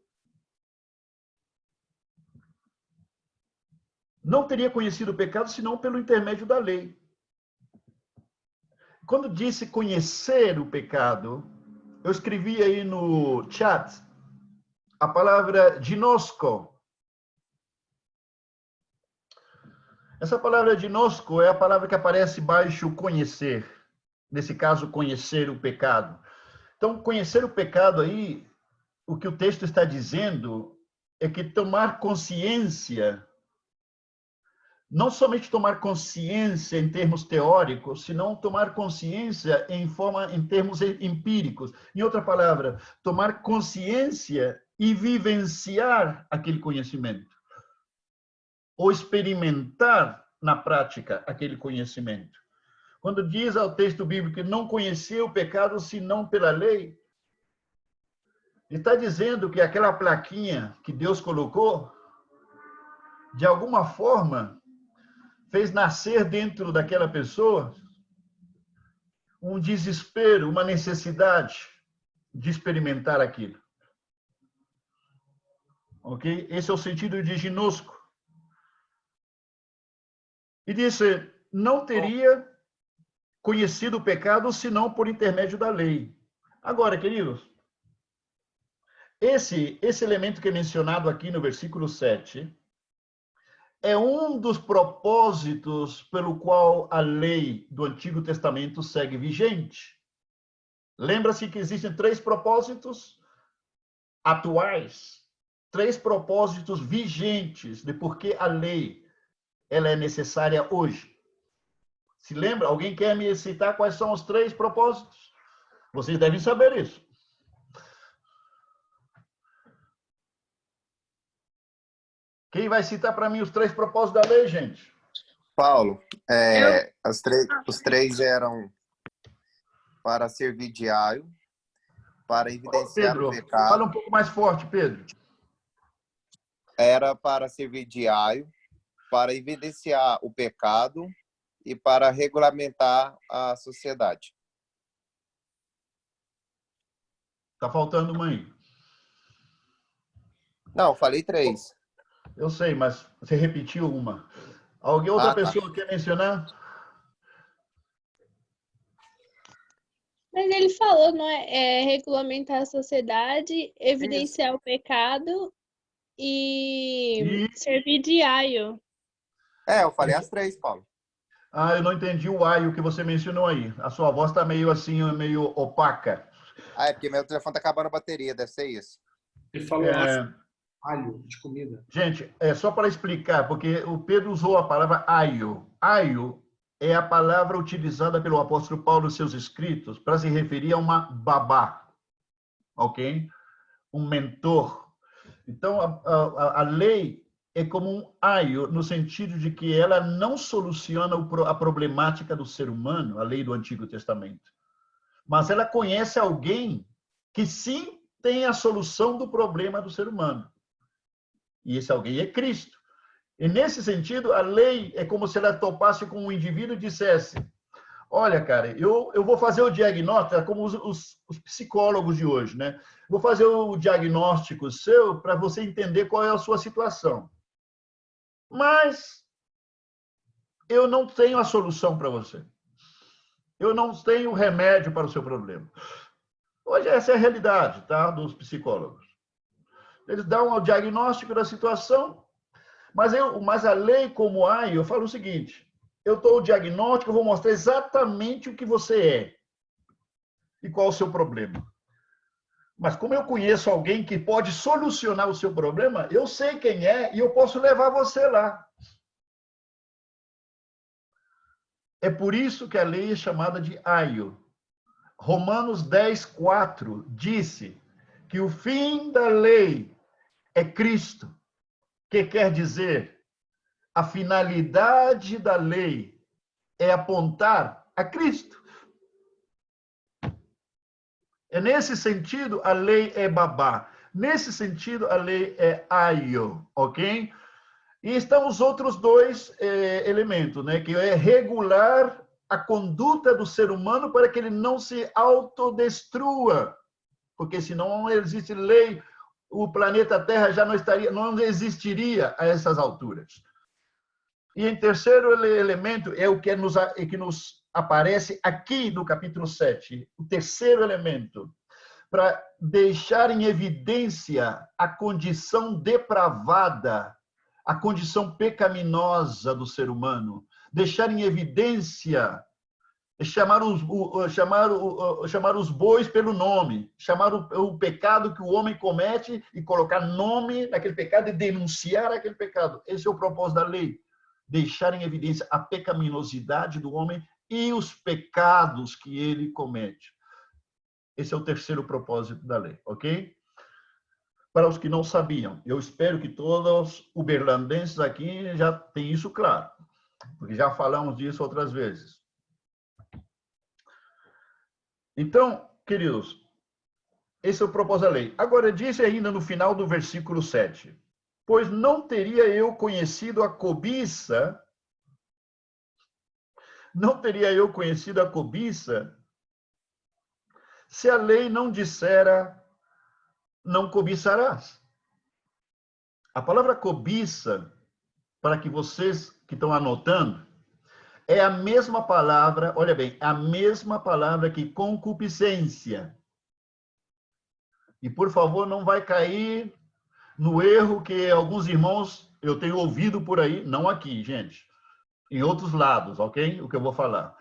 Não teria conhecido o pecado senão pelo intermédio da lei. Quando disse conhecer o pecado, eu escrevi aí no chat a palavra ginosko. Essa palavra ginosko é a palavra que aparece baixo conhecer. Nesse caso, conhecer o pecado. Então, conhecer o pecado aí, o que o texto está dizendo é que tomar consciência, não somente tomar consciência em termos teóricos, senão tomar consciência em termos empíricos. Em outra palavra, tomar consciência e vivenciar aquele conhecimento. Ou experimentar na prática aquele conhecimento. Quando diz ao texto bíblico que não conheceu o pecado senão pela lei, está dizendo que aquela plaquinha que Deus colocou, de alguma forma, fez nascer dentro daquela pessoa um desespero, uma necessidade de experimentar aquilo. Ok? Esse é o sentido de ginosco. E disse, não teria conhecido o pecado senão por intermédio da lei. Agora, queridos, esse elemento que é mencionado aqui no versículo 7 é um dos propósitos pelo qual a lei do Antigo Testamento segue vigente. Lembra-se que existem 3 propósitos atuais, 3 propósitos vigentes de por que a lei ela é necessária hoje. Se lembra? Alguém quer me citar quais são os 3 propósitos? Vocês devem saber isso. Quem vai citar para mim os 3 propósitos da lei, gente? Paulo, os 3 eram para servir diário, para evidenciar Pedro, o pecado. fala um pouco mais forte, Pedro. Era para servir de aio, para evidenciar o pecado e para regulamentar a sociedade. Tá faltando uma aí. Não, falei 3. Eu sei, mas você repetiu uma. Alguém, outra Ah, tá. pessoa quer mencionar? Mas ele falou, não é? Regulamentar a sociedade, evidenciar o pecado e servir de aio. Eu falei as 3, Paulo. Ah, eu não entendi o aio que você mencionou aí. A sua voz está meio assim, meio opaca. É porque meu telefone tá acabando a bateria, deve ser isso. Ele falou alho de comida. Gente, é só para explicar, porque o Pedro usou a palavra aio. Aio é a palavra utilizada pelo apóstolo Paulo nos seus escritos para se referir a uma babá, ok? Um mentor. Então, a lei é como um aio, no sentido de que ela não soluciona a problemática do ser humano, a lei do Antigo Testamento. Mas ela conhece alguém que sim tem a solução do problema do ser humano. E esse alguém é Cristo. E nesse sentido, a lei é como se ela topasse com um indivíduo e dissesse: olha, cara, eu vou fazer o diagnóstico, é como os psicólogos de hoje, né? Vou fazer o diagnóstico seu para você entender qual é a sua situação. Mas eu não tenho a solução para você. Eu não tenho remédio para o seu problema. Hoje essa é a realidade, tá, dos psicólogos. Eles dão o diagnóstico da situação, mas a lei como aio, eu falo o seguinte: eu dou o diagnóstico, eu vou mostrar exatamente o que você é e qual é o seu problema. Mas como eu conheço alguém que pode solucionar o seu problema, eu sei quem é e eu posso levar você lá. É por isso que a lei é chamada de aio. Romanos 10:4 disse que o fim da lei é Cristo, que quer dizer, a finalidade da lei é apontar a Cristo. É nesse sentido, a lei é babá. Nesse sentido, a lei é aio, ok? E estão os outros dois elementos, né? Que é regular a conduta do ser humano para que ele não se autodestrua. Porque senão não existe lei, o planeta Terra já não existiria a essas alturas. E em terceiro elemento é o que nos aparece aqui no capítulo 7, o terceiro elemento, para deixar em evidência a condição depravada, a condição pecaminosa do ser humano, deixar em evidência, chamar os bois pelo nome, chamar o pecado que o homem comete e colocar nome naquele pecado e denunciar aquele pecado. Esse é o propósito da lei. Deixar em evidência a pecaminosidade do homem e os pecados que ele comete. Esse é o terceiro propósito da lei, ok? Para os que não sabiam, eu espero que todos os uberlandenses aqui já tenham isso claro, porque já falamos disso outras vezes. Então, queridos, esse é o propósito da lei. Agora, diz ainda no final do versículo 7, pois não teria eu conhecido a cobiça, se a lei não dissera, não cobiçarás. A palavra cobiça, para que vocês que estão anotando, é a mesma palavra, olha bem, a mesma palavra que concupiscência. E, por favor, não vai cair no erro que alguns irmãos, eu tenho ouvido por aí, não aqui, gente, em outros lados, ok? O que eu vou falar.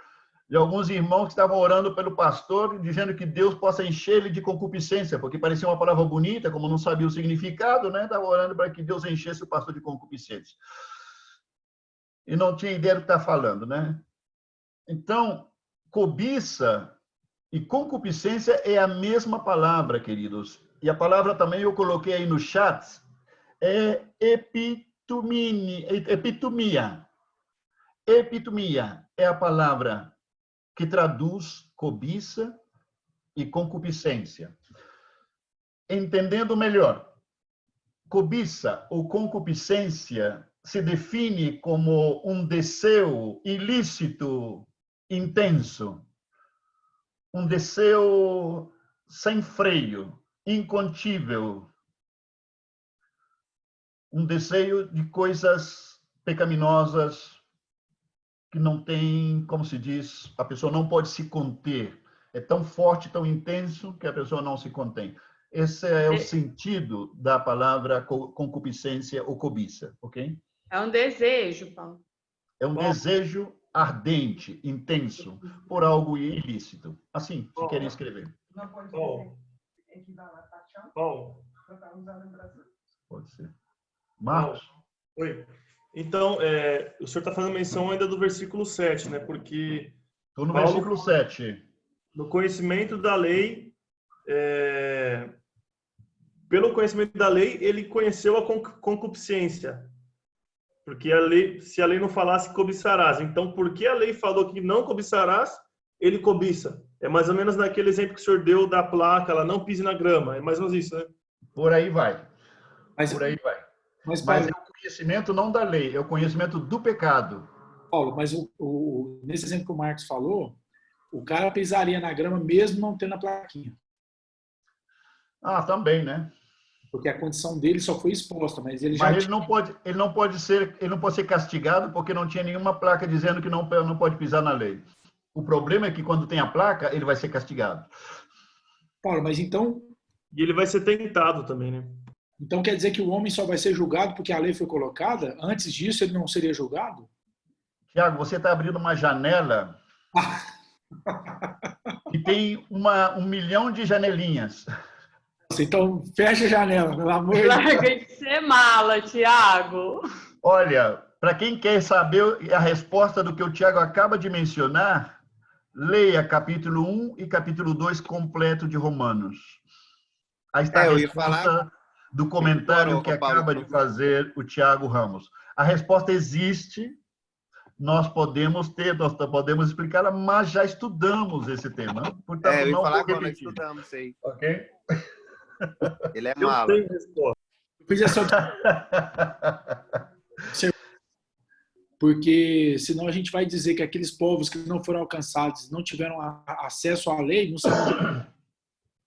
De alguns irmãos que estavam orando pelo pastor, dizendo que Deus possa encher ele de concupiscência, porque parecia uma palavra bonita, como não sabia o significado, né? Estava orando para que Deus enchesse o pastor de concupiscência. E não tinha ideia do que está falando, né? Então, cobiça e concupiscência é a mesma palavra, queridos. E a palavra também eu coloquei aí no chat, é epitumia. Epitumia é a palavra que traduz cobiça e concupiscência. Entendendo melhor, cobiça ou concupiscência se define como um desejo ilícito, intenso, um desejo sem freio, incontível, um desejo de coisas pecaminosas que não tem, como se diz, a pessoa não pode se conter. É tão forte, tão intenso, que a pessoa não se contém. Esse é o sentido da palavra concupiscência ou cobiça, ok? É um desejo, Paulo. É um desejo ardente, intenso, por algo ilícito. Assim, se querem escrever. Não pode Bom. ser equivalente a paixão? Bom. Para estar usando no Brasil? Pode ser. Marcos? Oi. Então, o senhor está fazendo menção ainda do versículo 7, né? Porque... Estou no versículo 7. No conhecimento da lei, pelo conhecimento da lei, ele conheceu a concupiscência. Porque a lei, se a lei não falasse, cobiçarás. Então, porque a lei falou que não cobiçarás, ele cobiça. É mais ou menos naquele exemplo que o senhor deu da placa, ela não pise na grama. É mais ou menos isso, né? Por aí vai. Mas, Por aí vai. Mas é o conhecimento não da lei, é o conhecimento do pecado. Paulo, mas nesse exemplo que o Marcos falou, o cara pisaria na grama mesmo não tendo a plaquinha. Ah, também, né? Porque a condição dele só foi exposta, mas ele já... Mas ele não pode ser castigado porque não tinha nenhuma placa dizendo que não pode pisar na lei. O problema é que quando tem a placa, ele vai ser castigado. Paulo, mas então... E ele vai ser tentado também, né? Então quer dizer que o homem só vai ser julgado porque a lei foi colocada? Antes disso ele não seria julgado? Tiago, você está abrindo uma janela que tem 1 milhão de janelinhas. Então fecha a janela, pelo amor de Deus. Larga de ser mala, Tiago. Olha, para quem quer saber a resposta do que o Tiago acaba de mencionar, leia capítulo 1 e capítulo 2 completo de Romanos. Aí está a resposta do comentário que acaba de fazer o Tiago Ramos. A resposta existe, nós podemos explicá-la, mas já estudamos esse tema. Portanto, eu ia não falar vou que nós repetir. estudamos isso aí. Ok? Ele é mala. Eu fiz essa... Porque senão a gente vai dizer que aqueles povos que não foram alcançados, não tiveram acesso à lei, não sabem.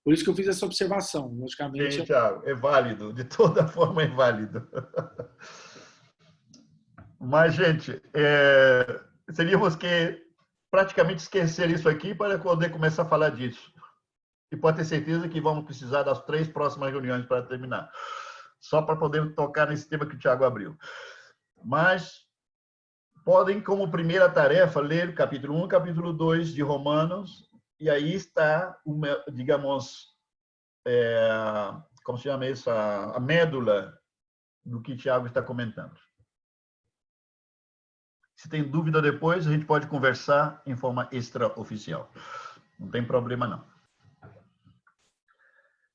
Por isso que eu fiz essa observação. Logicamente, sim, Thiago, é válido. De toda forma é válido. Mas, gente, teríamos que praticamente esquecer isso aqui para poder começar a falar disso. E pode ter certeza que vamos precisar das 3 próximas reuniões para terminar. Só para poder tocar nesse tema que o Tiago abriu. Mas podem, como primeira tarefa, ler capítulo 1 e capítulo 2 de Romanos, e aí está, digamos, como se chama isso? A médula do que Tiago está comentando. Se tem dúvida depois, a gente pode conversar em forma extraoficial. Não tem problema, não.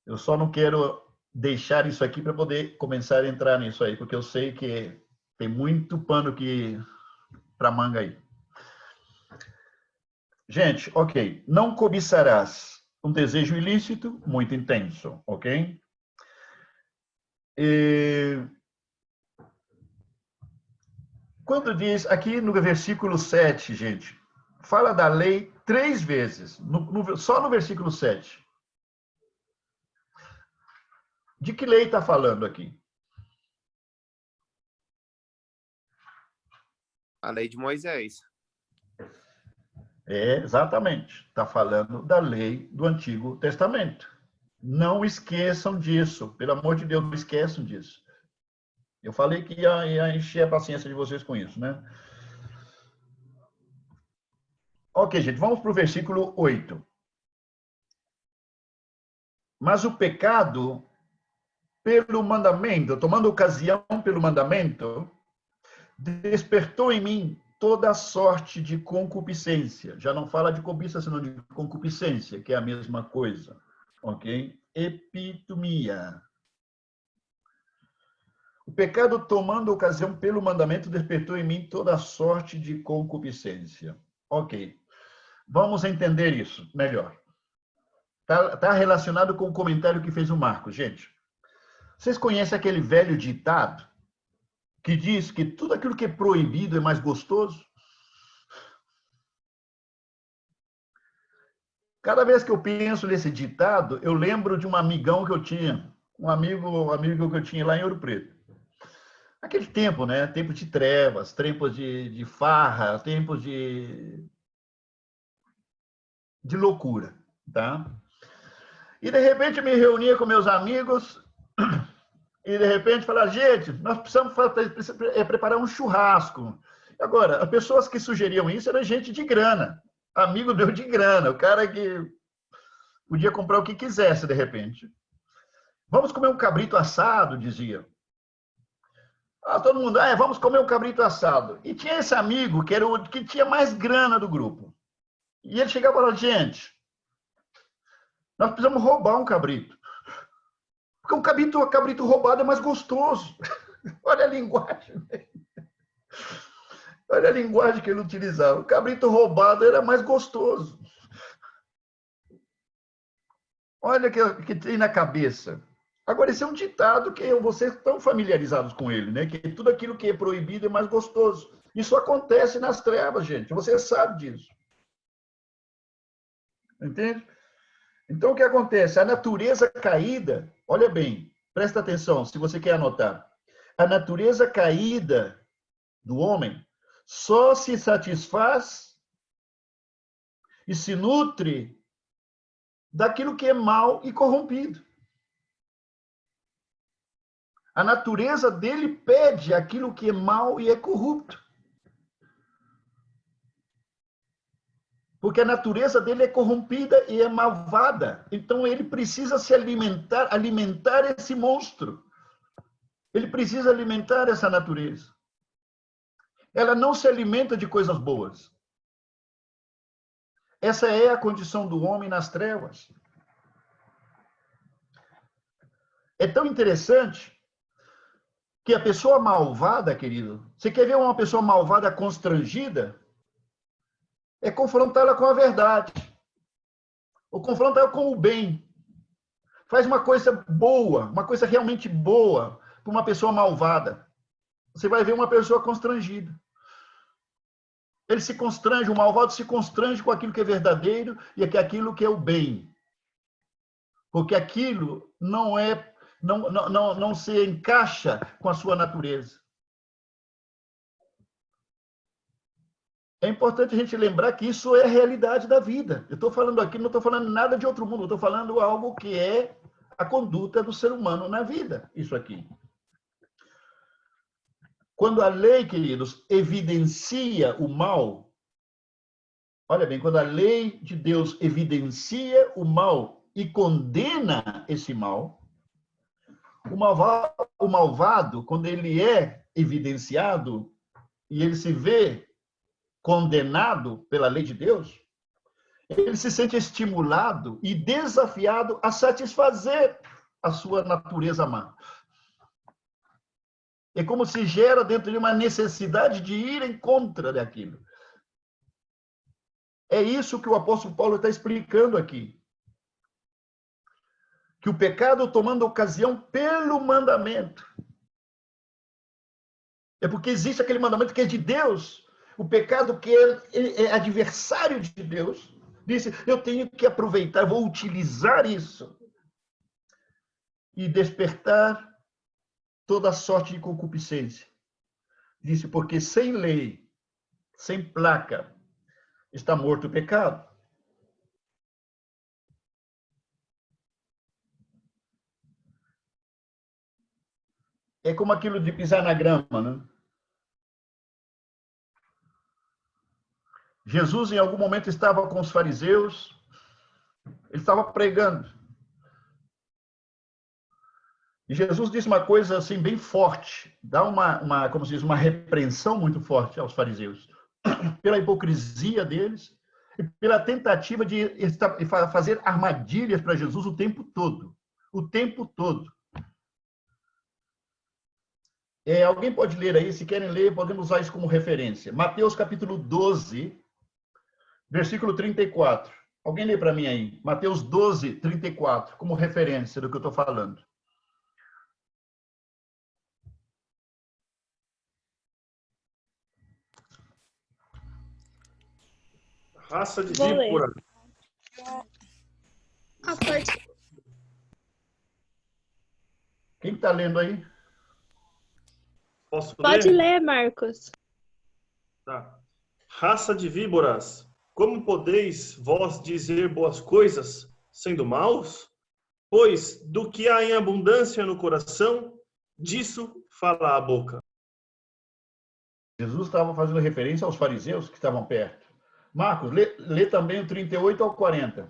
Eu só não quero deixar isso aqui para poder começar a entrar nisso aí, porque eu sei que tem muito pano para manga aí. Gente, ok. Não cobiçarás. Um desejo ilícito, muito intenso, ok? Quando diz, aqui no versículo 7, gente, fala da lei 3 vezes, só no versículo 7. De que lei está falando aqui? A lei de Moisés. Exatamente. Está falando da lei do Antigo Testamento. Não esqueçam disso. Pelo amor de Deus, não esqueçam disso. Eu falei que ia encher a paciência de vocês com isso, né? Ok, gente, vamos para o versículo 8. Mas o pecado, pelo mandamento, tomando ocasião pelo mandamento, despertou em mim toda sorte de concupiscência. Já não fala de cobiça, senão de concupiscência, que é a mesma coisa. Ok? Epitomia. O pecado, tomando ocasião pelo mandamento, despertou em mim toda sorte de concupiscência. Ok. Vamos entender isso melhor. Está relacionado com o comentário que fez o Marcos. Gente, vocês conhecem aquele velho ditado que diz que tudo aquilo que é proibido é mais gostoso? Cada vez que eu penso nesse ditado, eu lembro de um amigão que eu tinha, um amigo que eu tinha lá em Ouro Preto. Aquele tempo, né? Tempo de trevas, tempos de farra, tempos de loucura, tá? E de repente me reunia com meus amigos e de repente falar, gente, nós precisamos preparar um churrasco. Agora, as pessoas que sugeriam isso eram gente de grana, amigo meu de grana, o cara que podia comprar o que quisesse de repente. Vamos comer um cabrito assado, dizia. Todo mundo, vamos comer um cabrito assado. E tinha esse amigo que era o que tinha mais grana do grupo. E ele chegava e falava, gente, nós precisamos roubar um cabrito. Porque um cabrito roubado é mais gostoso. Olha a linguagem. Olha a linguagem que ele utilizava. O cabrito roubado era mais gostoso. Olha o que tem na cabeça. Agora, esse é um ditado que vocês estão familiarizados com ele, né? Que tudo aquilo que é proibido é mais gostoso. Isso acontece nas trevas, gente. Você sabe disso. Entende? Então, o que acontece? A natureza caída, olha bem, presta atenção, se você quer anotar. A natureza caída do homem só se satisfaz e se nutre daquilo que é mal e corrompido. A natureza dele pede aquilo que é mal e é corrupto. Porque a natureza dele é corrompida e é malvada. Então ele precisa se alimentar esse monstro. Ele precisa alimentar essa natureza. Ela não se alimenta de coisas boas. Essa é a condição do homem nas trevas. É tão interessante que a pessoa malvada, querido, você quer ver uma pessoa malvada constrangida? É confrontá-la com a verdade. Ou confrontá-la com o bem. Faz uma coisa boa, uma coisa realmente boa para uma pessoa malvada. Você vai ver uma pessoa constrangida. Ele se constrange, o malvado se constrange com aquilo que é verdadeiro e com aquilo que é o bem. Porque aquilo não se encaixa com a sua natureza. É importante a gente lembrar que isso é a realidade da vida. Eu estou falando aqui, não estou falando nada de outro mundo, estou falando algo que é a conduta do ser humano na vida, isso aqui. Quando a lei, queridos, evidencia o mal, olha bem, quando a lei de Deus evidencia o mal e condena esse mal, o malvado, quando ele é evidenciado e ele se vê condenado pela lei de Deus, ele se sente estimulado e desafiado a satisfazer a sua natureza má. É como se gera dentro de uma necessidade de ir em contra daquilo. É isso que o apóstolo Paulo está explicando aqui. Que o pecado tomando ocasião pelo mandamento. É porque existe aquele mandamento que é de Deus. O pecado que é adversário de Deus, disse, eu tenho que aproveitar, vou utilizar isso e despertar toda sorte de concupiscência. Disse, porque sem lei, sem placa, está morto o pecado. É como aquilo de pisar na grama, né? Jesus, em algum momento, estava com os fariseus, ele estava pregando. E Jesus disse uma coisa assim bem forte, dá como se diz, uma repreensão muito forte aos fariseus, pela hipocrisia deles e pela tentativa de fazer armadilhas para Jesus o tempo todo. O tempo todo. Alguém pode ler aí, se querem ler, podemos usar isso como referência. Mateus capítulo 12, versículo 34. Alguém lê para mim aí. Mateus 12, 34, como referência do que eu estou falando. Raça de Vou ler. víbora. Quem está lendo aí? Posso Pode ler? ler, Marcos. Tá. Raça de víboras, como podeis vós dizer boas coisas, sendo maus? Pois do que há em abundância no coração, disso fala a boca. Jesus estava fazendo referência aos fariseus que estavam perto. Marcos, lê também o 38 ao 40.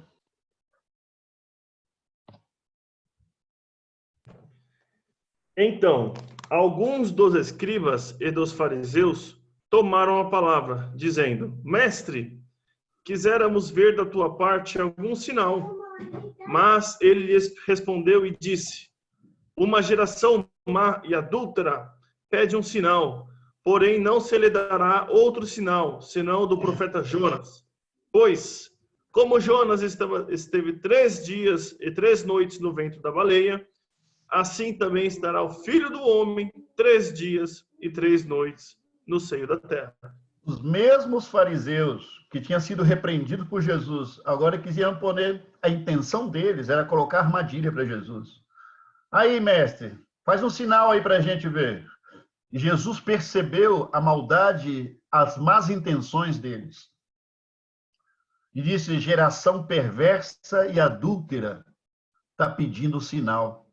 Então, alguns dos escribas e dos fariseus tomaram a palavra, dizendo: Mestre, quiséramos ver da tua parte algum sinal. Mas ele lhes respondeu e disse: Uma geração má e adúltera pede um sinal, porém não se lhe dará outro sinal, senão o do profeta Jonas. Pois, como Jonas esteve 3 dias e 3 noites no ventre da baleia, assim também estará o Filho do Homem 3 dias e 3 noites no seio da terra. Os mesmos fariseus que tinham sido repreendidos por Jesus, agora quisiam poner, a intenção deles era colocar armadilha para Jesus. Aí, mestre, faz um sinal aí para a gente ver. E Jesus percebeu a maldade, as más intenções deles. E disse: geração perversa e adúltera está pedindo sinal.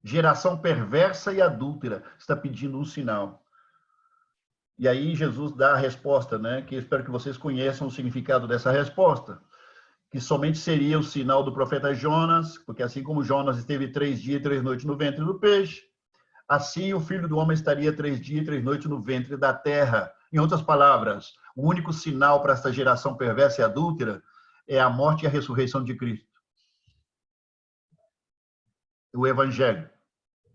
Geração perversa e adúltera está pedindo um sinal. E aí Jesus dá a resposta, né? Que eu espero que vocês conheçam o significado dessa resposta. Que somente seria o sinal do profeta Jonas, porque assim como Jonas esteve 3 dias e 3 noites no ventre do peixe, assim o Filho do Homem estaria 3 dias e 3 noites no ventre da terra. Em outras palavras, o único sinal para esta geração perversa e adúltera é a morte e a ressurreição de Cristo. O Evangelho,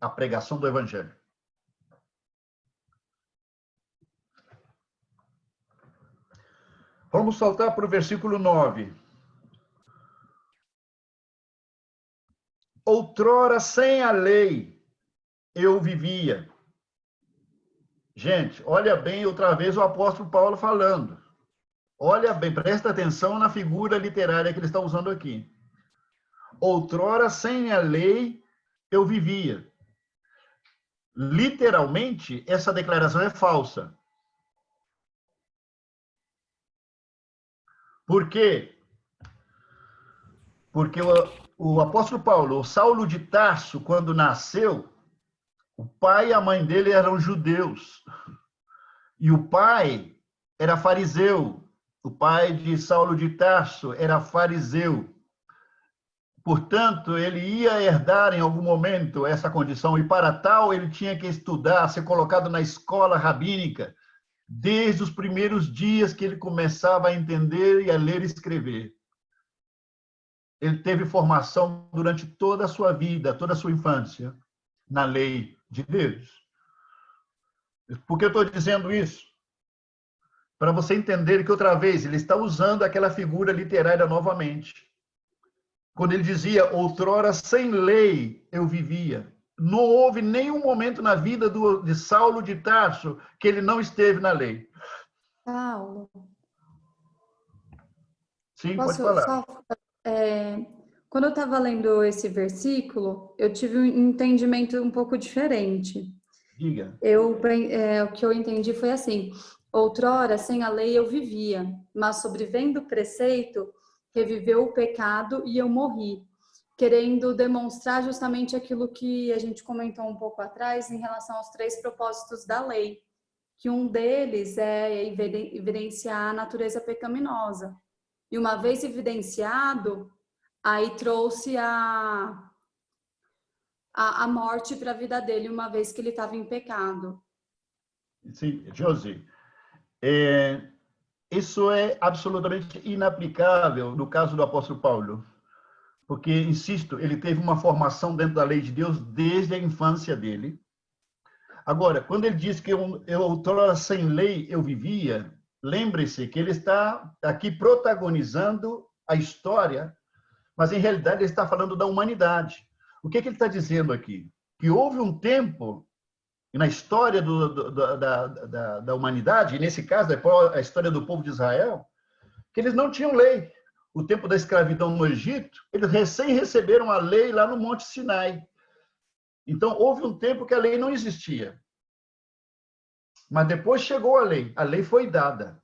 a pregação do Evangelho. Vamos saltar para o versículo 9. Outrora, sem a lei, eu vivia. Gente, olha bem outra vez o apóstolo Paulo falando. Olha bem, presta atenção na figura literária que ele está usando aqui. Outrora, sem a lei, eu vivia. Literalmente, essa declaração é falsa. Por quê? Porque o apóstolo Paulo, o Saulo de Tarso, quando nasceu, o pai e a mãe dele eram judeus. E o pai era fariseu. O pai de Saulo de Tarso era fariseu. Portanto, ele ia herdar em algum momento essa condição. E para tal, ele tinha que estudar, ser colocado na escola rabínica, desde os primeiros dias que ele começava a entender e a ler e escrever. Ele teve formação durante toda a sua vida, toda a sua infância, na lei de Deus. Por que eu estou dizendo isso? Para você entender que, outra vez, ele está usando aquela figura literária novamente. Quando ele dizia, outrora sem lei eu vivia. Não houve nenhum momento na vida de Saulo de Tarso que ele não esteve na lei. Paulo. Sim, pode falar. Quando eu estava lendo esse versículo, eu tive um entendimento um pouco diferente. Diga. O que eu entendi foi assim: outrora, sem a lei eu vivia, mas sobrevendo o preceito, reviveu o pecado e eu morri. Querendo demonstrar justamente aquilo que a gente comentou um pouco atrás em relação aos 3 propósitos da lei, que um deles é evidenciar a natureza pecaminosa. E uma vez evidenciado, aí trouxe a morte para a vida dele, uma vez que ele estava em pecado. Sim, Josi, isso é absolutamente inaplicável no caso do apóstolo Paulo. Porque, insisto, ele teve uma formação dentro da lei de Deus desde a infância dele. Agora, quando ele diz que eu outrora sem lei eu vivia, lembre-se que ele está aqui protagonizando a história, mas em realidade ele está falando da humanidade. O que ele está dizendo aqui? Que houve um tempo na história da humanidade, e nesse caso a história do povo de Israel, que eles não tinham lei. O tempo da escravidão no Egito, eles recém receberam a lei lá no Monte Sinai. Então, houve um tempo que a lei não existia. Mas depois chegou a lei foi dada.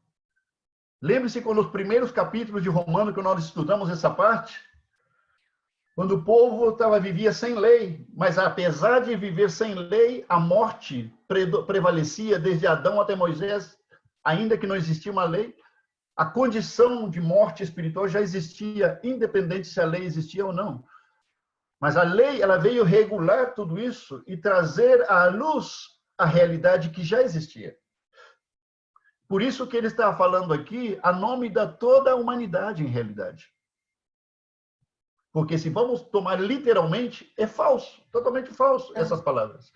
Lembre-se quando nos primeiros capítulos de Romanos, que nós estudamos essa parte, quando o povo vivia sem lei, mas apesar de viver sem lei, a morte prevalecia desde Adão até Moisés, ainda que não existia uma lei, a condição de morte espiritual já existia, independente se a lei existia ou não. Mas a lei, ela veio regular tudo isso e trazer à luz a realidade que já existia. Por isso que ele está falando aqui a nome da toda a humanidade, em realidade. Porque se vamos tomar literalmente, é falso, totalmente falso, essas palavras.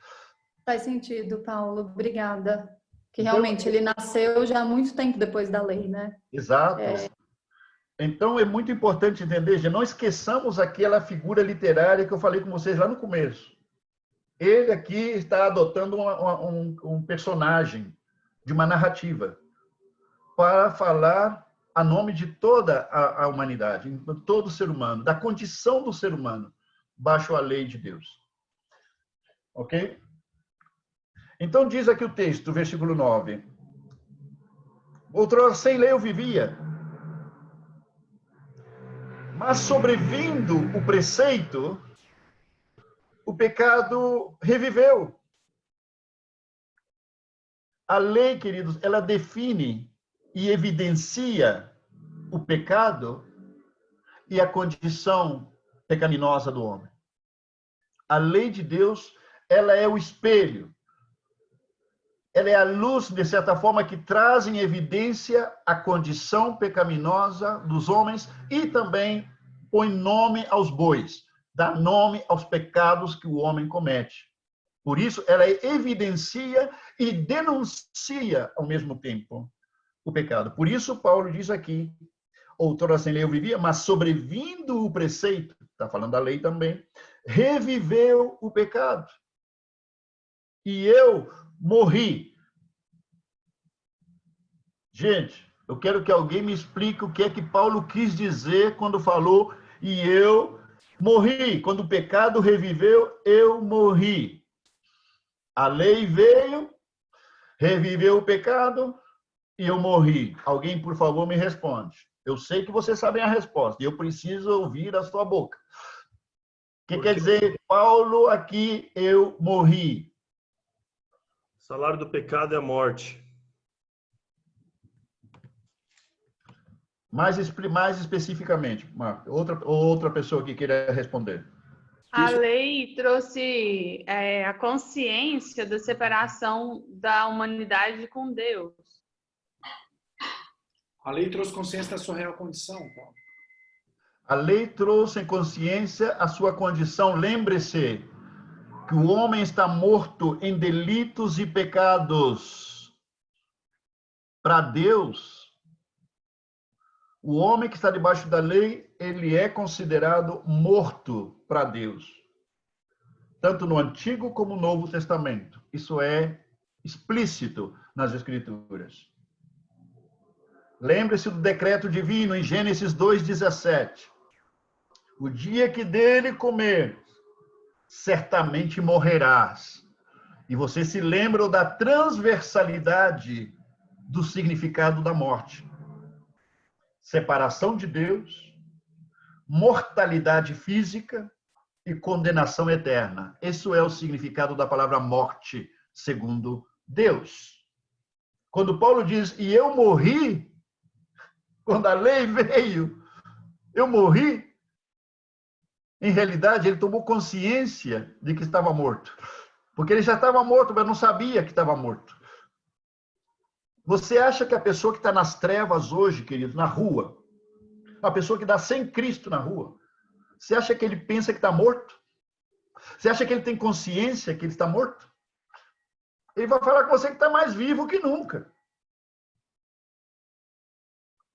Faz sentido, Paulo. Obrigada. Que realmente ele nasceu já há muito tempo depois da lei, né? Exato. Então é muito importante entender, já não esqueçamos aquela figura literária que eu falei com vocês lá no começo. Ele aqui está adotando um personagem de uma narrativa para falar a nome de toda a humanidade, todo ser humano, da condição do ser humano, baixo a lei de Deus. Ok? Então diz aqui o texto, versículo 9. Outrora sem lei eu vivia, mas sobrevindo o preceito, o pecado reviveu. A lei, queridos, ela define e evidencia o pecado e a condição pecaminosa do homem. A lei de Deus, ela é o espelho. Ela é a luz, de certa forma, que traz em evidência a condição pecaminosa dos homens e também põe nome aos bois, dá nome aos pecados que o homem comete. Por isso, ela evidencia e denuncia ao mesmo tempo o pecado. Por isso, Paulo diz aqui, outrora sem lei eu vivia, mas sobrevindo o preceito, está falando da lei também, reviveu o pecado. E eu morri. Gente, eu quero que alguém me explique o que é que Paulo quis dizer quando falou e eu morri. Quando o pecado reviveu, eu morri. A lei veio, reviveu o pecado e eu morri. Alguém, por favor, me responde. Eu sei que vocês sabem a resposta e eu preciso ouvir a sua boca. O que quer dizer, Paulo, aqui eu morri? O salário do pecado é a morte. Mais especificamente, Marco, outra pessoa que queira responder. A lei trouxe a consciência da separação da humanidade com Deus. A lei trouxe consciência da sua real condição, Paulo. A lei trouxe em consciência a sua condição. Lembre-se que o homem está morto em delitos e pecados. Para Deus, o homem que está debaixo da lei, ele é considerado morto para Deus. Tanto no Antigo como no Novo Testamento. Isso é explícito nas Escrituras. Lembre-se do decreto divino em Gênesis 2:17. O dia que dele comer, certamente morrerás. E você se lembra da transversalidade do significado da morte. Separação de Deus, mortalidade física e condenação eterna. Esse é o significado da palavra morte, segundo Deus. Quando Paulo diz, e eu morri, quando a lei veio, eu morri, em realidade ele tomou consciência de que estava morto. Porque ele já estava morto, mas não sabia que estava morto. Você acha que a pessoa que está nas trevas hoje, querido, na rua, a pessoa que está sem Cristo na rua, você acha que ele pensa que está morto? Você acha que ele tem consciência que ele está morto? Ele vai falar com você que está mais vivo que nunca.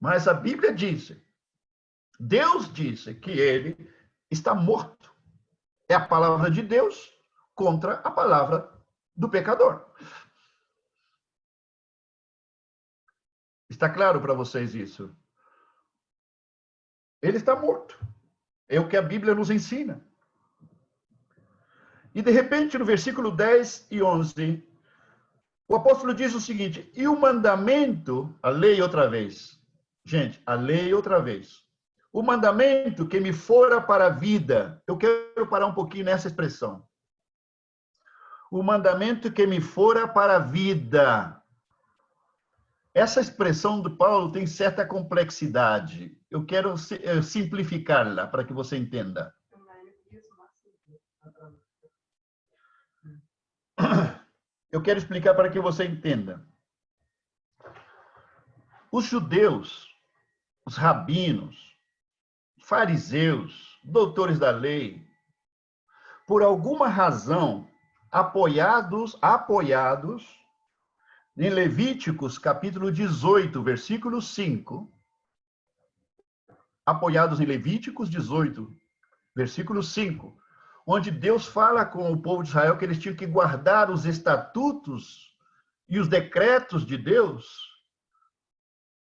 Mas a Bíblia diz, Deus disse que ele está morto. É a palavra de Deus contra a palavra do pecador. Está claro para vocês isso? Ele está morto. É o que a Bíblia nos ensina. E de repente, no versículo 10 e 11, o apóstolo diz o seguinte: e o mandamento, a lei outra vez. Gente, a lei outra vez. O mandamento que me fora para a vida. Eu quero parar um pouquinho nessa expressão. O mandamento que me fora para a vida. Essa expressão do Paulo tem certa complexidade. Eu quero simplificá-la para que você entenda. Eu quero explicar para que você entenda. Os judeus, os rabinos, fariseus, doutores da lei, por alguma razão, apoiados em Levíticos, capítulo 18, versículo 5, apoiados em Levíticos 18, versículo 5, onde Deus fala com o povo de Israel que eles tinham que guardar os estatutos e os decretos de Deus.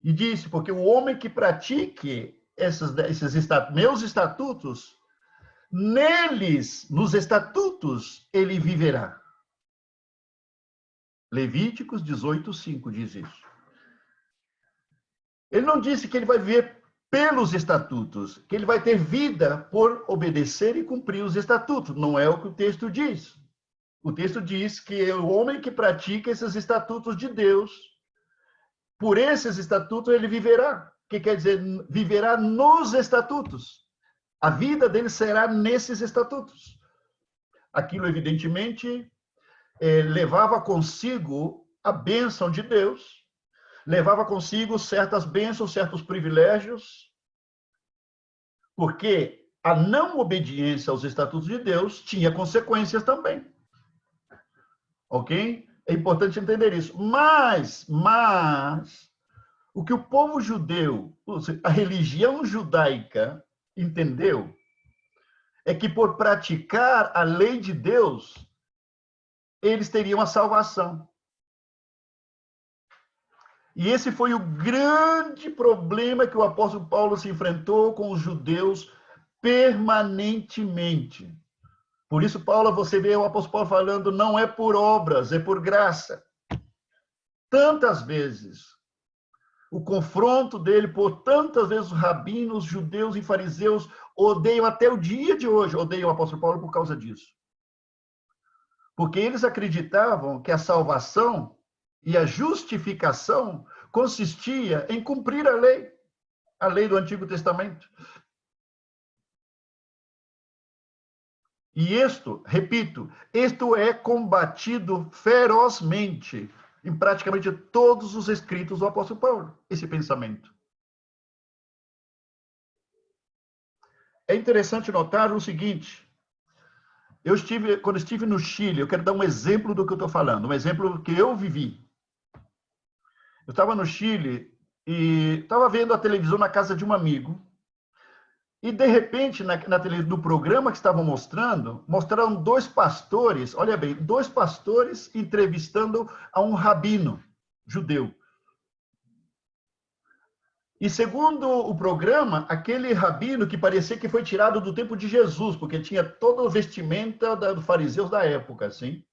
E disse, porque o homem que pratique meus estatutos, neles, nos estatutos, ele viverá. Levíticos 18, 5 diz isso. Ele não disse que ele vai viver pelos estatutos, que ele vai ter vida por obedecer e cumprir os estatutos. Não é o que o texto diz. O texto diz que o homem que pratica esses estatutos de Deus, por esses estatutos ele viverá. O que quer dizer? Viverá nos estatutos. A vida dele será nesses estatutos. Aquilo, evidentemente, levava consigo a bênção de Deus, levava consigo certas bênçãos, certos privilégios, porque a não obediência aos estatutos de Deus tinha consequências também. Ok? É importante entender isso. Mas, o que o povo judeu, a religião judaica, entendeu é que por praticar a lei de Deus, eles teriam a salvação. E esse foi o grande problema que o apóstolo Paulo se enfrentou com os judeus permanentemente. Por isso, Paulo, você vê o apóstolo Paulo falando, não é por obras, é por graça. Tantas vezes, o confronto dele por tantas vezes os rabinos, judeus e fariseus odeiam até o dia de hoje, odeiam o apóstolo Paulo por causa disso. Porque eles acreditavam que a salvação e a justificação consistia em cumprir a lei do Antigo Testamento. E isto, repito, isto é combatido ferozmente em praticamente todos os escritos do apóstolo Paulo, esse pensamento. É interessante notar o seguinte, quando estive no Chile, eu quero dar um exemplo do que eu estou falando, um exemplo que eu vivi. Eu estava no Chile e estava vendo a televisão na casa de um amigo, e de repente, no programa que estavam mostraram dois pastores, olha bem, dois pastores entrevistando a um rabino judeu. E segundo o programa, aquele rabino que parecia que foi tirado do tempo de Jesus, porque tinha toda a vestimenta dos fariseus da época, assim.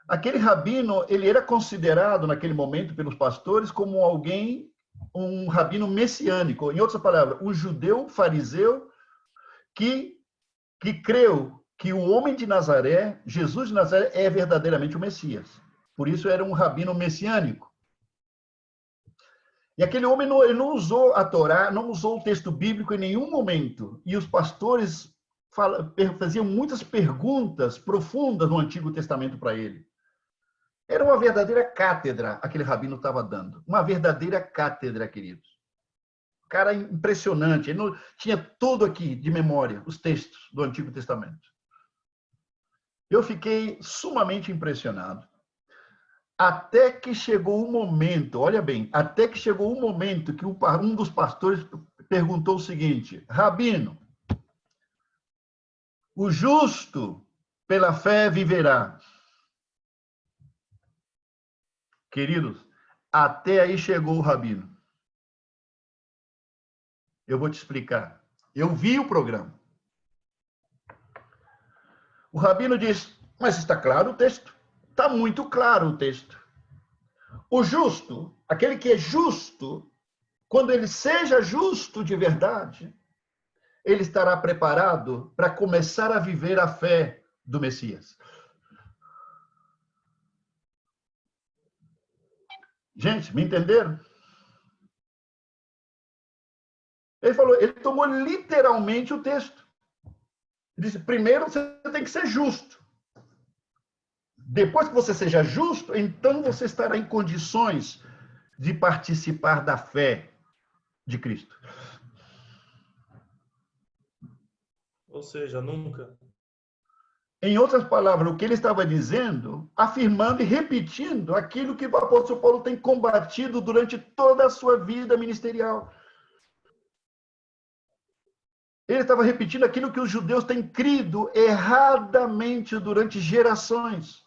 Aquele rabino, ele era considerado naquele momento pelos pastores como um rabino messiânico, em outras palavras, um judeu fariseu que creu que o homem de Nazaré, Jesus de Nazaré, é verdadeiramente o Messias. Por isso era um rabino messiânico. E aquele homem ele não usou a Torá, não usou o texto bíblico em nenhum momento. E os pastores faziam muitas perguntas profundas no Antigo Testamento para ele. Era uma verdadeira cátedra aquele rabino estava dando. Uma verdadeira cátedra, queridos. Cara impressionante. Ele tinha tudo aqui de memória, os textos do Antigo Testamento. Eu fiquei sumamente impressionado. Até que chegou o momento, olha bem, até que chegou o momento que um dos pastores perguntou o seguinte: Rabino, o justo pela fé viverá. Queridos, até aí chegou o Rabino. Eu vou te explicar. Eu vi o programa. O Rabino diz, mas está claro o texto? Está muito claro o texto. O justo, aquele que é justo, quando ele seja justo de verdade, ele estará preparado para começar a viver a fé do Messias. Gente, me entenderam? Ele falou, ele tomou literalmente o texto. Ele disse, primeiro você tem que ser justo. Depois que você seja justo, então você estará em condições de participar da fé de Cristo. Ou seja, nunca. Em outras palavras, o que ele estava dizendo, afirmando e repetindo aquilo que o apóstolo Paulo tem combatido durante toda a sua vida ministerial. Ele estava repetindo aquilo que os judeus têm crido erradamente durante gerações.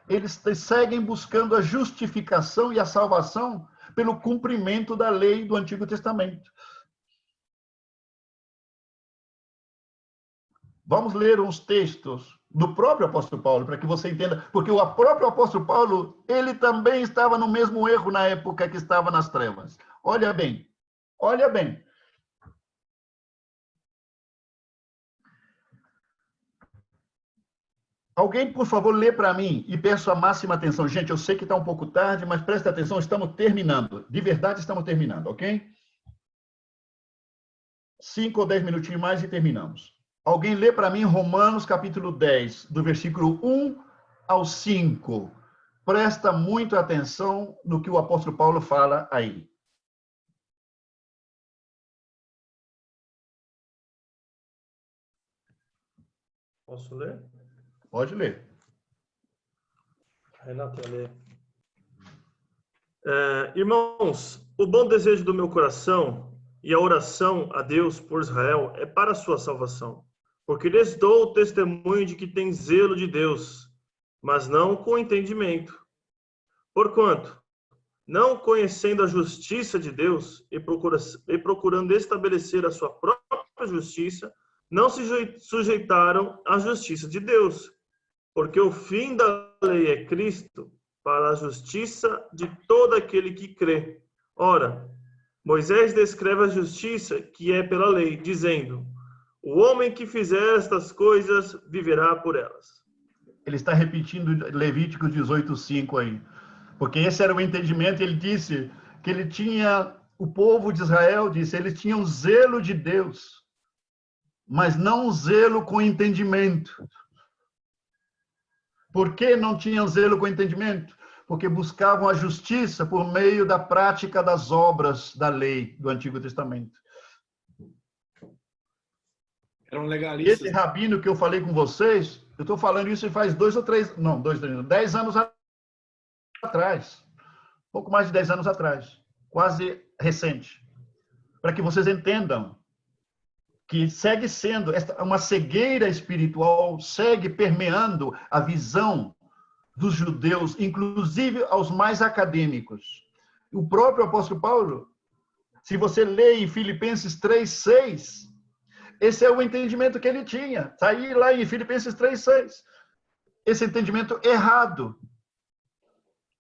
Eles seguem buscando a justificação e a salvação pelo cumprimento da lei do Antigo Testamento. Vamos ler uns textos do próprio apóstolo Paulo, para que você entenda, porque o próprio apóstolo Paulo, ele também estava no mesmo erro na época que estava nas trevas. Olha bem, olha bem. Alguém, por favor, lê para mim e peço a máxima atenção. Gente, eu sei que está um pouco tarde, mas presta atenção, estamos terminando. De verdade, estamos terminando, ok? 5 ou 10 minutinhos mais e terminamos. Alguém lê para mim Romanos, capítulo 10, do versículo 1 ao 5. Presta muito atenção no que o apóstolo Paulo fala aí. Posso ler? Pode ler. Renata, lê. Irmãos, o bom desejo do meu coração e a oração a Deus por Israel é para a sua salvação, porque lhes dou o testemunho de que tem zelo de Deus, mas não com entendimento. Porquanto, não conhecendo a justiça de Deus e procurando estabelecer a sua própria justiça, não se sujeitaram à justiça de Deus. Porque o fim da lei é Cristo, para a justiça de todo aquele que crê. Ora, Moisés descreve a justiça que é pela lei, dizendo, o homem que fizer estas coisas viverá por elas. Ele está repetindo Levíticos 18:5 aí. Porque esse era o entendimento, ele disse que ele tinha, o povo de Israel disse, eles tinham zelo de Deus, mas não um zelo com entendimento. Por que não tinham zelo com entendimento? Porque buscavam a justiça por meio da prática das obras da lei do Antigo Testamento. Eram legalistas. Esse rabino que eu falei com vocês, eu estou falando isso faz 10 anos atrás. Pouco mais de 10 anos atrás. Quase recente. Para que vocês entendam que segue sendo uma cegueira espiritual, segue permeando a visão dos judeus, inclusive aos mais acadêmicos. O próprio apóstolo Paulo, se você lê em Filipenses 3:6, esse é o entendimento que ele tinha. Está aí lá em Filipenses 3:6. Esse entendimento errado,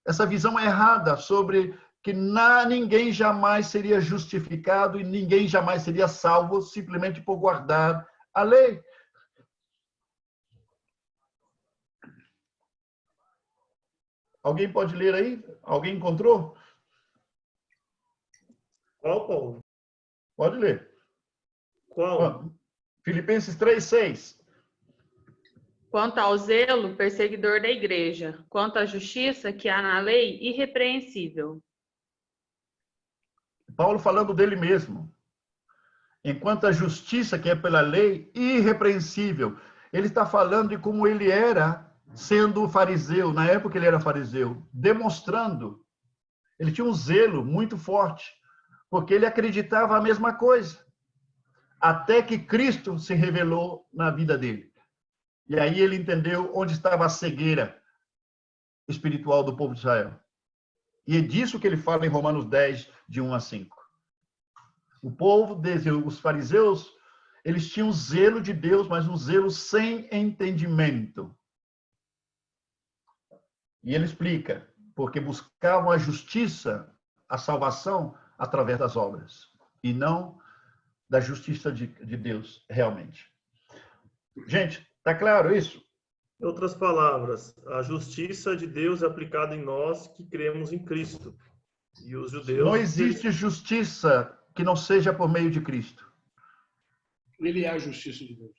essa visão errada sobre que ninguém jamais seria justificado e ninguém jamais seria salvo simplesmente por guardar a lei. Alguém pode ler aí? Alguém encontrou? Qual, Paulo? Pode ler. Qual? Filipenses 3:6. Quanto ao zelo, perseguidor da igreja. Quanto à justiça que há na lei, irrepreensível. Paulo falando dele mesmo. Enquanto a justiça que é pela lei, irrepreensível. Ele está falando de como ele era sendo fariseu, na época ele era fariseu, demonstrando, ele tinha um zelo muito forte, porque ele acreditava a mesma coisa, até que Cristo se revelou na vida dele. E aí ele entendeu onde estava a cegueira espiritual do povo de Israel. E é disso que ele fala em Romanos 10, de 1 a 5. O povo, os fariseus, eles tinham zelo de Deus, mas um zelo sem entendimento. E ele explica, porque buscavam a justiça, a salvação, através das obras, e não da justiça de Deus, realmente. Gente, tá claro isso? Em outras palavras, a justiça de Deus é aplicada em nós que cremos em Cristo. E os judeus... Não existe justiça que não seja por meio de Cristo. Ele é a justiça de Deus.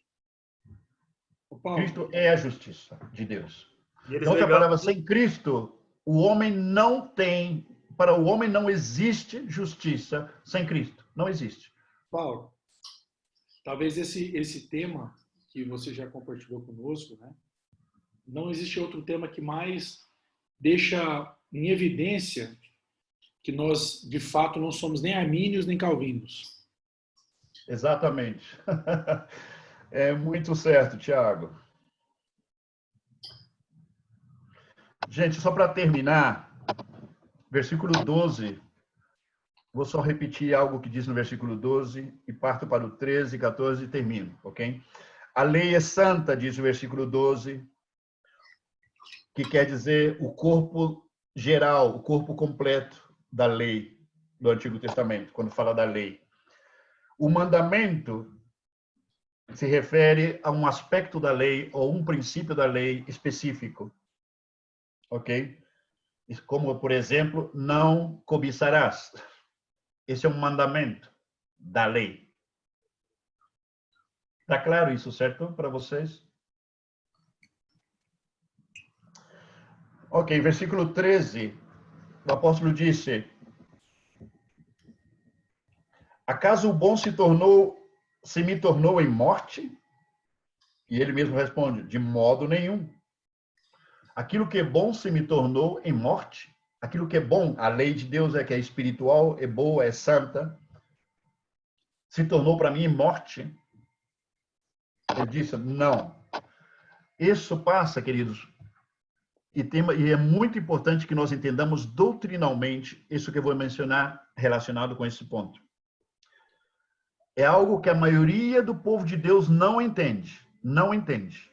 Cristo é a justiça de Deus. Em outra palavra, sem Cristo, o homem não tem, para o homem não existe justiça sem Cristo. Não existe. Paulo, talvez esse tema que você já compartilhou conosco, né? Não existe outro tema que mais deixa em evidência que nós, de fato, não somos nem armínios nem calvinos. Exatamente. É muito certo, Tiago. Gente, só para terminar, versículo 12, vou só repetir algo que diz no versículo 12 e parto para o 13, 14 e termino, ok? A lei é santa, diz o versículo 12, que quer dizer o corpo geral, o corpo completo da lei do Antigo Testamento, quando fala da lei. O mandamento se refere a um aspecto da lei ou um princípio da lei específico, ok? Como, por exemplo, não cobiçarás. Esse é um mandamento da lei. Está claro isso, certo? Para vocês? Ok, versículo 13. O apóstolo disse: acaso o bom se me tornou em morte? E ele mesmo responde: de modo nenhum. Aquilo que é bom se me tornou em morte? Aquilo que é bom, a lei de Deus é que é espiritual, é boa, é santa, se tornou para mim em morte? Ele disse: não. Isso passa, queridos, e é muito importante que nós entendamos doutrinalmente isso que eu vou mencionar relacionado com esse ponto. É algo que a maioria do povo de Deus não entende. Não entende.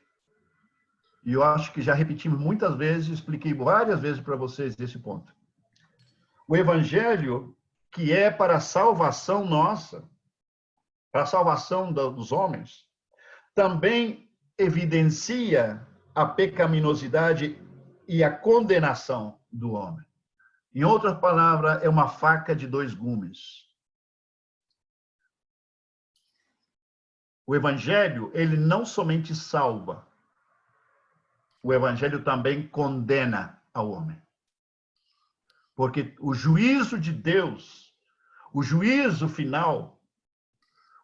E eu acho que já repetimos muitas vezes, expliquei várias vezes para vocês esse ponto. O evangelho, que é para a salvação nossa, para a salvação dos homens, também evidencia a pecaminosidade e a condenação do homem. Em outras palavras, é uma faca de dois gumes. O evangelho, ele não somente salva, o evangelho também condena ao homem. Porque o juízo de Deus, o juízo final,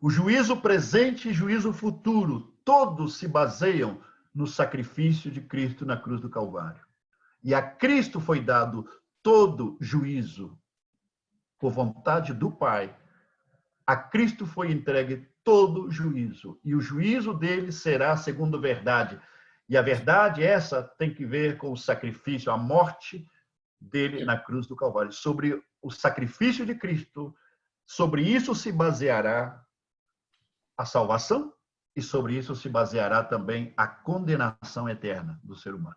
o juízo presente e juízo futuro, todos se baseiam no sacrifício de Cristo na cruz do Calvário. E a Cristo foi dado todo juízo por vontade do Pai. A Cristo foi entregue todo juízo. E o juízo dele será segundo a verdade. E a verdade essa tem que ver com o sacrifício, a morte dele na cruz do Calvário. Sobre o sacrifício de Cristo, sobre isso se baseará a salvação e sobre isso se baseará também a condenação eterna do ser humano.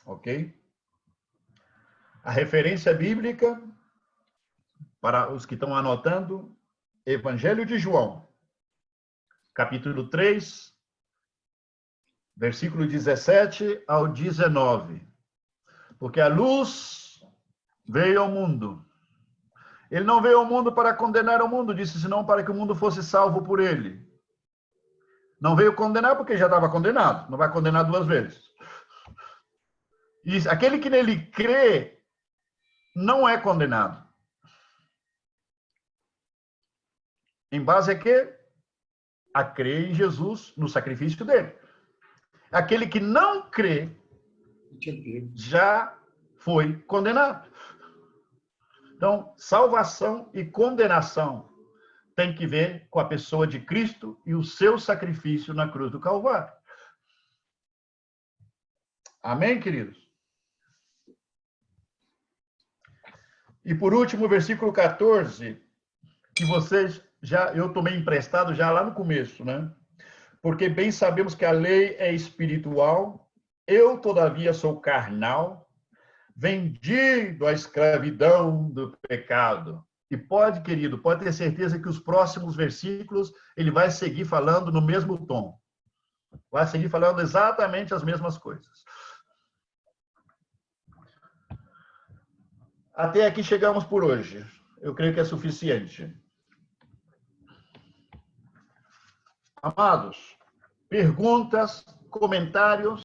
Ok? A referência bíblica, para os que estão anotando, Evangelho de João, capítulo 3, versículo 17 ao 19. Porque a luz veio ao mundo. Ele não veio ao mundo para condenar o mundo, disse, senão para que o mundo fosse salvo por ele. Não veio condenar porque já estava condenado. Não vai condenar duas vezes. E aquele que nele crê não é condenado. Em base a quê? a crer em Jesus, no sacrifício dele. Aquele que não crê já foi condenado. Então, salvação e condenação tem que ver com a pessoa de Cristo e o seu sacrifício na cruz do Calvário. Amém, queridos? E por último, o versículo 14, que vocês eu tomei emprestado já lá no começo, né? Porque bem sabemos que a lei é espiritual, eu, todavia, sou carnal, vendido à escravidão do pecado. E pode, querido, pode ter certeza que os próximos versículos ele vai seguir falando no mesmo tom. Vai seguir falando exatamente as mesmas coisas. Até aqui chegamos por hoje. Eu creio que é suficiente. Amados, perguntas, comentários?